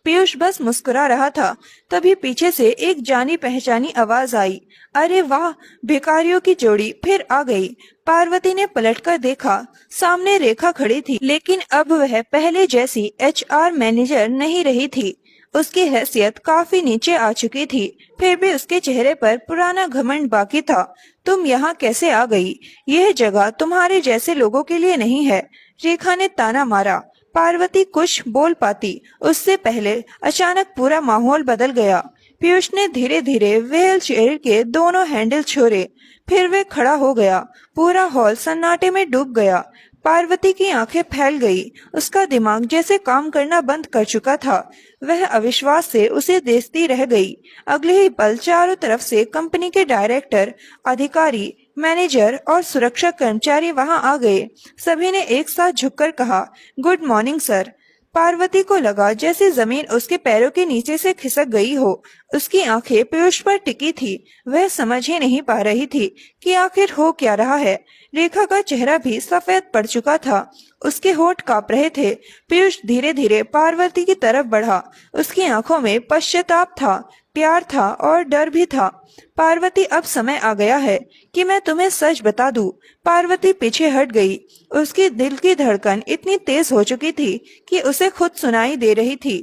पीयूष बस मुस्कुरा रहा था। तभी पीछे से एक जानी पहचानी आवाज आई। अरे वाह, भिखारियों की जोड़ी फिर आ गई। पार्वती ने पलटकर देखा, सामने रेखा खड़ी थी, लेकिन अब वह पहले जैसी एचआर मैनेजर नहीं रही थी। उसकी हैसियत काफी नीचे आ चुकी थी, फिर भी उसके चेहरे पर पुराना घमंड बाकी था। तुम यहाँ कैसे आ गई? यह जगह तुम्हारे जैसे लोगों के लिए नहीं है। रेखा ने ताना मारा। पार्वती कुछ बोल पाती उससे पहले अचानक पूरा माहौल बदल गया। पीयूष ने धीरे धीरे व्हील चेयर के दोनों हैंडल छोड़े, फिर वह खड़ा हो गया। पूरा हॉल सन्नाटे में डूब गया। पार्वती की आंखें फैल गई। उसका दिमाग जैसे काम करना बंद कर चुका था। वह अविश्वास से उसे देखती रह गई। अगले ही पल चारों तरफ से कंपनी के डायरेक्टर, अधिकारी, मैनेजर और सुरक्षा कर्मचारी वहां आ गए। सभी ने एक साथ झुककर कहा, गुड मॉर्निंग सर। पार्वती को लगा जैसे जमीन उसके पैरों के नीचे से खिसक गई हो। उसकी आंखें पीयूष पर टिकी थी। वह समझ ही नहीं पा रही थी कि आखिर हो क्या रहा है। रेखा का चेहरा भी सफेद पड़ चुका था। उसके होंठ कांप रहे थे। पीयूष धीरे धीरे पार्वती की तरफ बढ़ा। उसकी आंखों में पश्चाताप था, प्यार था और डर भी था। पार्वती, अब समय आ गया है कि मैं तुम्हें सच बता दूं। पार्वती पीछे हट गई। उसकी दिल की धड़कन इतनी तेज हो चुकी थी कि उसे खुद सुनाई दे रही थी।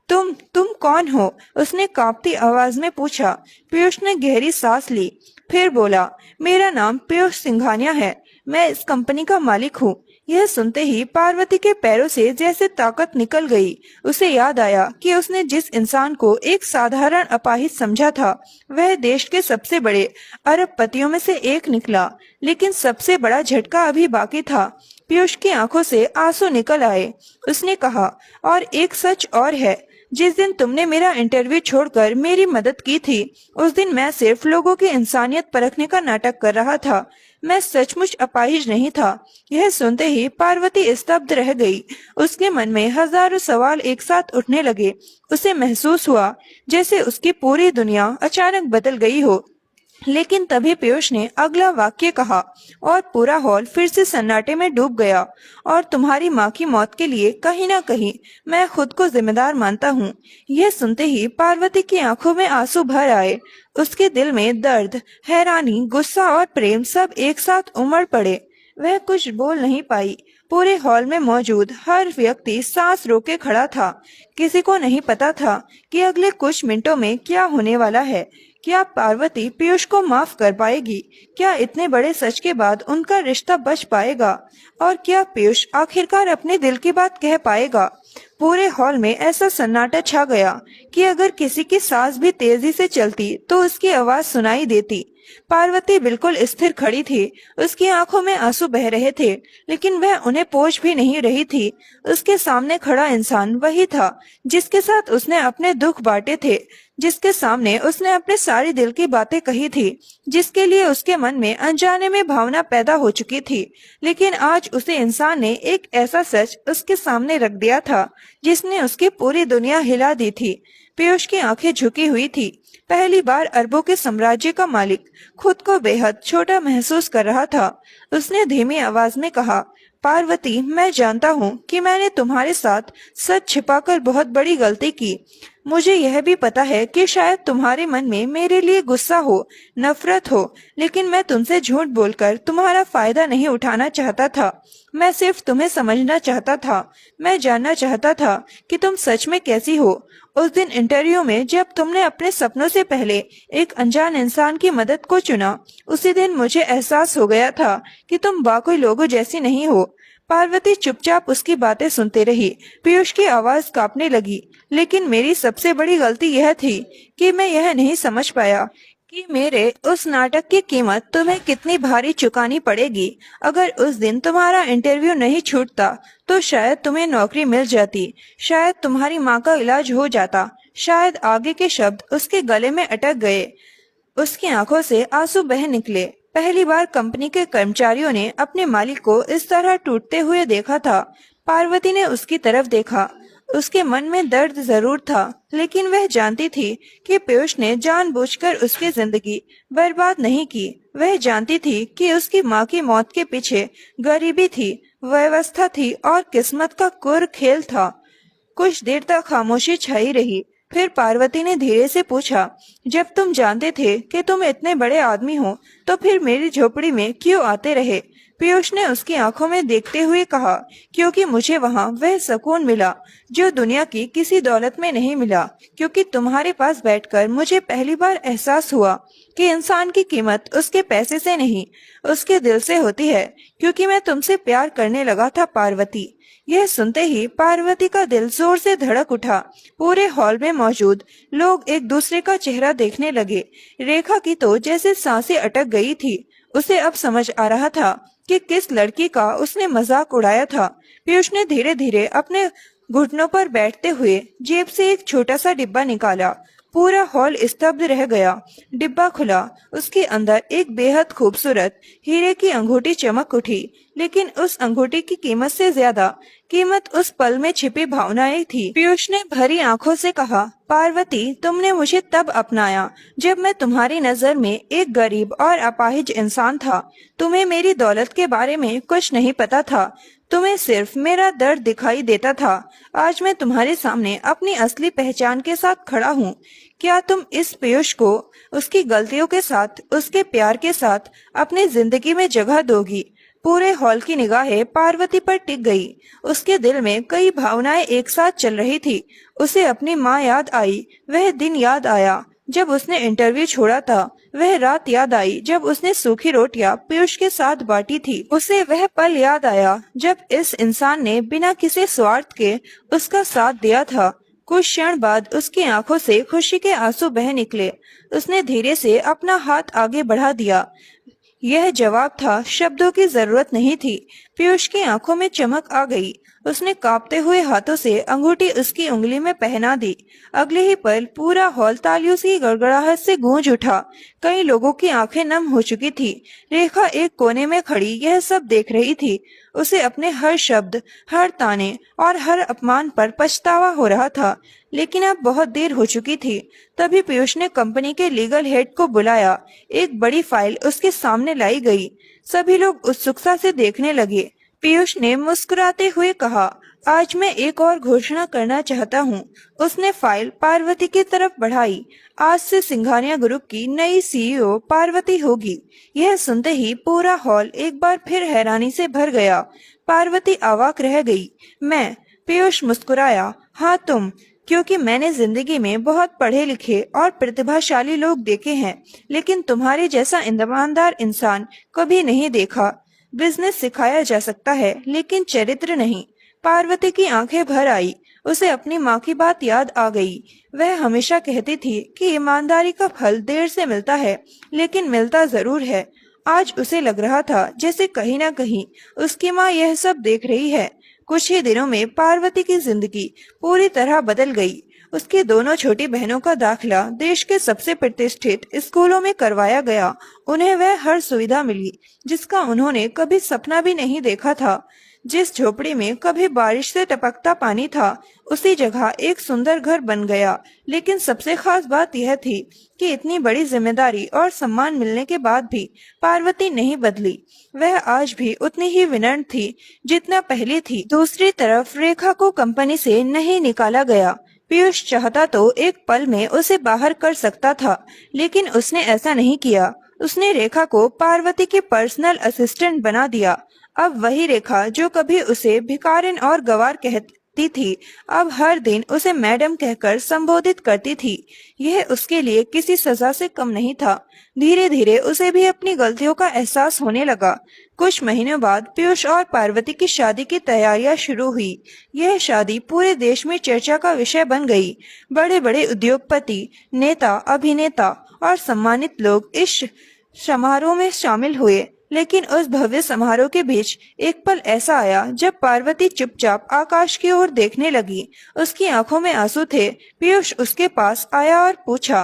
तुम कौन हो? उसने कांपती आवाज में पूछा। पीयूष ने गहरी सांस ली, फिर बोला, मेरा नाम पीयूष सिंघानिया है। मैं इस कंपनी का मालिक हूँ। यह सुनते ही पार्वती के पैरों से जैसे ताकत निकल गई। उसे याद आया कि उसने जिस इंसान को एक साधारण अपाहिज समझा था, वह देश के सबसे बड़े अरबपतियों में से एक निकला। लेकिन सबसे बड़ा झटका अभी बाकी था। पीयूष की आंखों से आंसू निकल आए। उसने कहा, और एक सच और है। जिस दिन तुमने मेरा इंटरव्यू छोड़कर मेरी मदद की थी, उस दिन मैं सिर्फ लोगों की इंसानियत परखने का नाटक कर रहा था। मैं सचमुच अपाहिज नहीं था। यह सुनते ही पार्वती स्तब्ध रह गई। उसके मन में हजारों सवाल एक साथ उठने लगे। उसे महसूस हुआ जैसे उसकी पूरी दुनिया अचानक बदल गई हो। लेकिन तभी पीयूष ने अगला वाक्य कहा और पूरा हॉल फिर से सन्नाटे में डूब गया। और तुम्हारी माँ की मौत के लिए कहीं ना कहीं मैं खुद को जिम्मेदार मानता हूँ। यह सुनते ही पार्वती की आंखों में आंसू भर आए। उसके दिल में दर्द, हैरानी, गुस्सा और प्रेम सब एक साथ उमड़ पड़े। वह कुछ बोल नहीं पाई। पूरे हॉल में मौजूद हर व्यक्ति सांस रोके खड़ा था। किसी को नहीं पता था कि अगले कुछ मिनटों में क्या होने वाला है। क्या पार्वती पीयूष को माफ कर पाएगी? क्या इतने बड़े सच के बाद उनका रिश्ता बच पाएगा? और क्या पीयूष आखिरकार अपने दिल की बात कह पाएगा? पूरे हॉल में ऐसा सन्नाटा छा गया कि अगर किसी की सांस भी तेजी से चलती तो उसकी आवाज सुनाई देती। पार्वती बिल्कुल स्थिर खड़ी थी। उसकी आंखों में आंसू बह रहे थे, लेकिन वह उन्हें पोंछ भी नहीं रही थी। उसके सामने खड़ा इंसान वही था जिसके साथ उसने अपने दुख बांटे थे, जिसके सामने उसने अपने सारी दिल की बातें कही थी, जिसके लिए उसके मन में अनजाने में भावना पैदा हो चुकी थी। लेकिन आज उसे इंसान ने एक ऐसा सच उसके सामने रख दिया था जिसने उसकी पूरी दुनिया हिला दी थी। पीयूष की आंखें झुकी हुई थी। पहली बार अरबों के साम्राज्य का मालिक खुद को बेहद छोटा महसूस कर रहा था। उसने धीमी आवाज में कहा, पार्वती, मैं जानता हूँ कि मैंने तुम्हारे साथ सच छिपाकर बहुत बड़ी गलती की। मुझे यह भी पता है कि शायद तुम्हारे मन में मेरे लिए गुस्सा हो, नफरत हो, लेकिन मैं तुमसे झूठ बोलकर तुम्हारा फायदा नहीं उठाना चाहता था। मैं सिर्फ तुम्हें समझना चाहता था। मैं जानना चाहता था कि तुम सच में कैसी हो। उस दिन इंटरव्यू में जब तुमने अपने सपनों से पहले एक अनजान इंसान की मदद को चुना, उसी दिन मुझे एहसास हो गया था कि तुम बाकी लोगों जैसी नहीं हो। पार्वती चुपचाप उसकी बातें सुनते रही। पीयूष की आवाज कांपने लगी। लेकिन मेरी सबसे बड़ी गलती यह थी कि मैं यह नहीं समझ पाया कि मेरे उस नाटक की कीमत तुम्हें कितनी भारी चुकानी पड़ेगी। अगर उस दिन तुम्हारा इंटरव्यू नहीं छूटता तो शायद तुम्हें नौकरी मिल जाती, शायद तुम्हारी माँ का इलाज हो जाता। शायद आगे के शब्द उसके गले में अटक गए। उसकी आंखों से आंसू बह निकले। पहली बार कंपनी के कर्मचारियों ने अपने मालिक को इस तरह टूटते हुए देखा था। पार्वती ने उसकी तरफ देखा। उसके मन में दर्द जरूर था, लेकिन वह जानती थी कि पीयूष ने जानबूझकर उसकी जिंदगी बर्बाद नहीं की। वह जानती थी कि उसकी माँ की मौत के पीछे गरीबी थी, व्यवस्था थी और किस्मत का क्रूर खेल था। कुछ देर तक खामोशी छाई रही। फिर पार्वती ने धीरे से पूछा, जब तुम जानते थे कि तुम इतने बड़े आदमी हो तो फिर मेरी झोपड़ी में क्यों आते रहे? पीयूष ने उसकी आंखों में देखते हुए कहा, क्योंकि मुझे वहाँ वह सुकून मिला जो दुनिया की किसी दौलत में नहीं मिला। क्योंकि तुम्हारे पास बैठकर मुझे पहली बार एहसास हुआ कि इंसान की कीमत उसके पैसे से नहीं, उसके दिल से होती है। क्योंकि मैं तुमसे प्यार करने लगा था पार्वती। यह सुनते ही पार्वती का दिल जोर से धड़क उठा। पूरे हॉल में मौजूद लोग एक दूसरे का चेहरा देखने लगे। रेखा की तो जैसे सांसें अटक गई थी। उसे अब समझ आ रहा था कि किस लड़की का उसने मजाक उड़ाया था। पीयूष ने धीरे धीरे अपने घुटनों पर बैठते हुए जेब से एक छोटा सा डिब्बा निकाला। पूरा हॉल स्तब्ध रह गया। डिब्बा खुला। उसके अंदर एक बेहद खूबसूरत हीरे की अंगूठी चमक उठी। लेकिन उस अंगूठी की कीमत से ज्यादा कीमत उस पल में छिपी भावनाएं थी। पीयूष ने भरी आंखों से कहा, पार्वती, तुमने मुझे तब अपनाया जब मैं तुम्हारी नजर में एक गरीब और अपाहिज इंसान था। तुम्हें मेरी दौलत के बारे में कुछ नहीं पता था। तुम्हें सिर्फ मेरा दर्द दिखाई देता था। आज मैं तुम्हारे सामने अपनी असली पहचान के साथ खड़ा हूँ। क्या तुम इस पीयूष को उसकी गलतियों के साथ, उसके प्यार के साथ अपनी जिंदगी में जगह दोगी? पूरे हॉल की निगाहें पार्वती पर टिक गई। उसके दिल में कई भावनाएं एक साथ चल रही थी। उसे अपनी माँ याद आई। वह दिन याद आया जब उसने इंटरव्यू छोड़ा था। वह रात याद आई जब उसने सूखी रोटियां पीयूष के साथ बांटी थी। उसे वह पल याद आया जब इस इंसान ने बिना किसी स्वार्थ के उसका साथ दिया था। कुछ क्षण बाद उसकी आंखों से खुशी के आंसू बह निकले। उसने धीरे से अपना हाथ आगे बढ़ा दिया। यह जवाब था, शब्दों की जरूरत नहीं थी। पीयूष की आंखों में चमक आ गई। उसने कांपते हुए हाथों से अंगूठी उसकी उंगली में पहना दी। अगले ही पल पूरा हॉल तालियों की गड़गड़ाहट से गूंज उठा। कई लोगों की आंखें नम हो चुकी थी। रेखा एक कोने में खड़ी यह सब देख रही थी। उसे अपने हर शब्द, हर ताने और हर अपमान पर पछतावा हो रहा था। लेकिन अब बहुत देर हो चुकी थी। तभी पीयूष ने कंपनी के लीगल हेड को बुलाया। एक बड़ी फाइल उसके सामने लाई गई। सभी लोग उत्सुकता से देखने लगे। पीयूष ने मुस्कुराते हुए कहा, आज मैं एक और घोषणा करना चाहता हूँ। उसने फाइल पार्वती की तरफ बढ़ाई। आज से सिंघानिया ग्रुप की नई सीईओ पार्वती होगी। यह सुनते ही पूरा हॉल एक बार फिर हैरानी से भर गया। पार्वती अवाक रह गई। मैं? पीयूष मुस्कुराया, हाँ तुम। क्योंकि मैंने जिंदगी में बहुत पढ़े लिखे और प्रतिभाशाली लोग देखे हैं, लेकिन तुम्हारे जैसा ईमानदार इंसान कभी नहीं देखा। बिजनेस सिखाया जा सकता है, लेकिन चरित्र नहीं। पार्वती की आंखें भर आई। उसे अपनी माँ की बात याद आ गई। वह हमेशा कहती थी कि ईमानदारी का फल देर से मिलता है, लेकिन मिलता जरूर है। आज उसे लग रहा था जैसे कहीं न कहीं उसकी माँ यह सब देख रही है। कुछ ही दिनों में पार्वती की जिंदगी पूरी तरह बदल गई। उसकी दोनों छोटी बहनों का दाखिला देश के सबसे प्रतिष्ठित स्कूलों में करवाया गया। उन्हें वह हर सुविधा मिली जिसका उन्होंने कभी सपना भी नहीं देखा था। जिस झोपड़ी में कभी बारिश से टपकता पानी था, उसी जगह एक सुंदर घर बन गया। लेकिन सबसे खास बात यह थी कि इतनी बड़ी जिम्मेदारी और सम्मान मिलने के बाद भी पार्वती नहीं बदली। वह आज भी उतनी ही विनम्र थी जितना पहले थी। दूसरी तरफ रेखा को कंपनी से नहीं निकाला गया। पीयूष चाहता तो एक पल में उसे बाहर कर सकता था, लेकिन उसने ऐसा नहीं किया। उसने रेखा को पार्वती की पर्सनल असिस्टेंट बना दिया। अब वही रेखा जो कभी उसे भिखारिन और गवार कहती थी, अब हर दिन उसे मैडम कहकर संबोधित करती थी। यह उसके लिए किसी सजा से कम नहीं था। धीरे धीरे उसे भी अपनी गलतियों का एहसास होने लगा। कुछ महीनों बाद पीयूष और पार्वती की शादी की तैयारियां शुरू हुई। यह शादी पूरे देश में चर्चा का विषय बन गई। बड़े बड़े उद्योगपति, नेता, अभिनेता और सम्मानित लोग इस समारोह में शामिल हुए। लेकिन उस भव्य समारोह के बीच एक पल ऐसा आया जब पार्वती चुपचाप आकाश की ओर देखने लगी। उसकी आंखों में आंसू थे। पीयूष उसके पास आया और पूछा,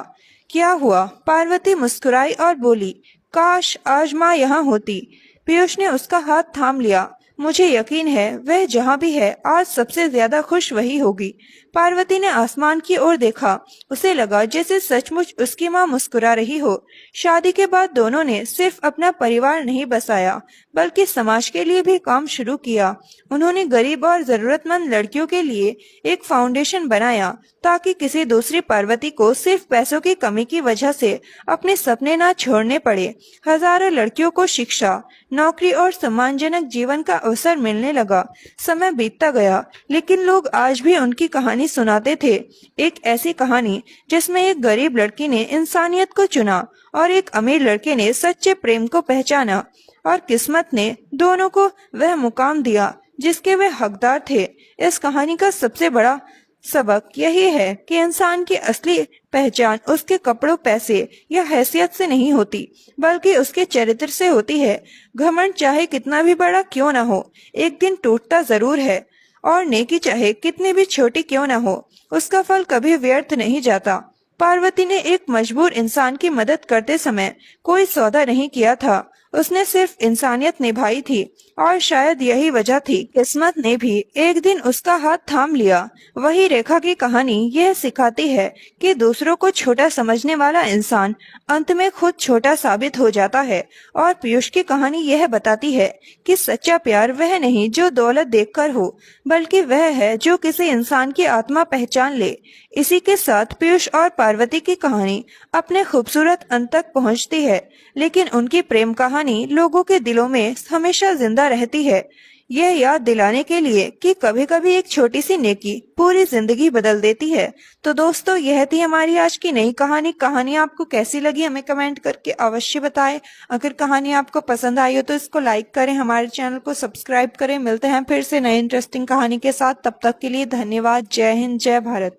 क्या हुआ? पार्वती मुस्कुराई और बोली, काश आज माँ यहाँ होती। पीयूष ने उसका हाथ थाम लिया। मुझे यकीन है वह जहाँ भी है आज सबसे ज्यादा खुश वही होगी। पार्वती ने आसमान की ओर देखा। उसे लगा जैसे सचमुच उसकी माँ मुस्कुरा रही हो। शादी के बाद दोनों ने सिर्फ अपना परिवार नहीं बसाया बल्कि समाज के लिए भी काम शुरू किया। उन्होंने गरीब और जरूरतमंद लड़कियों के लिए एक फाउंडेशन बनाया ताकि किसी दूसरी पार्वती को सिर्फ पैसों की कमी की वजह से अपने सपने ना छोड़ने पड़े। हजारों लड़कियों को शिक्षा, नौकरी और सम्मानजनक जीवन का अवसर मिलने लगा। समय बीतता गया लेकिन लोग आज भी उनकी कहानी सुनाते थे। एक ऐसी कहानी जिसमें एक गरीब लड़की ने इंसानियत को चुना और एक अमीर लड़के ने सच्चे प्रेम को पहचाना और किस्मत ने दोनों को वह मुकाम दिया जिसके वे हकदार थे। इस कहानी का सबसे बड़ा सबक यही है कि इंसान की असली पहचान उसके कपड़ों, पैसे या हैसियत से नहीं होती बल्कि उसके चरित्र से होती है। घमंड चाहे कितना भी बड़ा क्यों ना हो, एक दिन टूटता जरूर है और नेकी चाहे कितनी भी छोटी क्यों ना हो, उसका फल कभी व्यर्थ नहीं जाता। पार्वती ने एक मजबूर इंसान की मदद करते समय कोई सौदा नहीं किया था। उसने सिर्फ इंसानियत निभाई थी और शायद यही वजह थी किस्मत ने भी एक दिन उसका हाथ थाम लिया। वही रेखा की कहानी यह सिखाती है कि दूसरों को छोटा समझने वाला इंसान अंत में खुद छोटा साबित हो जाता है। और पीयूष की कहानी यह बताती है कि सच्चा प्यार वह नहीं जो दौलत देखकर हो, बल्कि वह है जो किसी इंसान की आत्मा पहचान ले। इसी के साथ पीयूष और पार्वती की कहानी अपने खूबसूरत अंत तक पहुंचती है, लेकिन उनकी प्रेम कहानी लोगों के दिलों में हमेशा जिंदा रहती है। यह याद दिलाने के लिए कि कभी कभी एक छोटी सी नेकी पूरी जिंदगी बदल देती है। तो दोस्तों, यह थी हमारी आज की नई कहानी आपको कैसी लगी हमें कमेंट करके अवश्य बताएं। अगर कहानी आपको पसंद आई हो तो इसको लाइक करें, हमारे चैनल को सब्सक्राइब करें। मिलते हैं फिर से नई इंटरेस्टिंग कहानी के साथ। तब तक के लिए धन्यवाद। जय हिंद, जय भारत।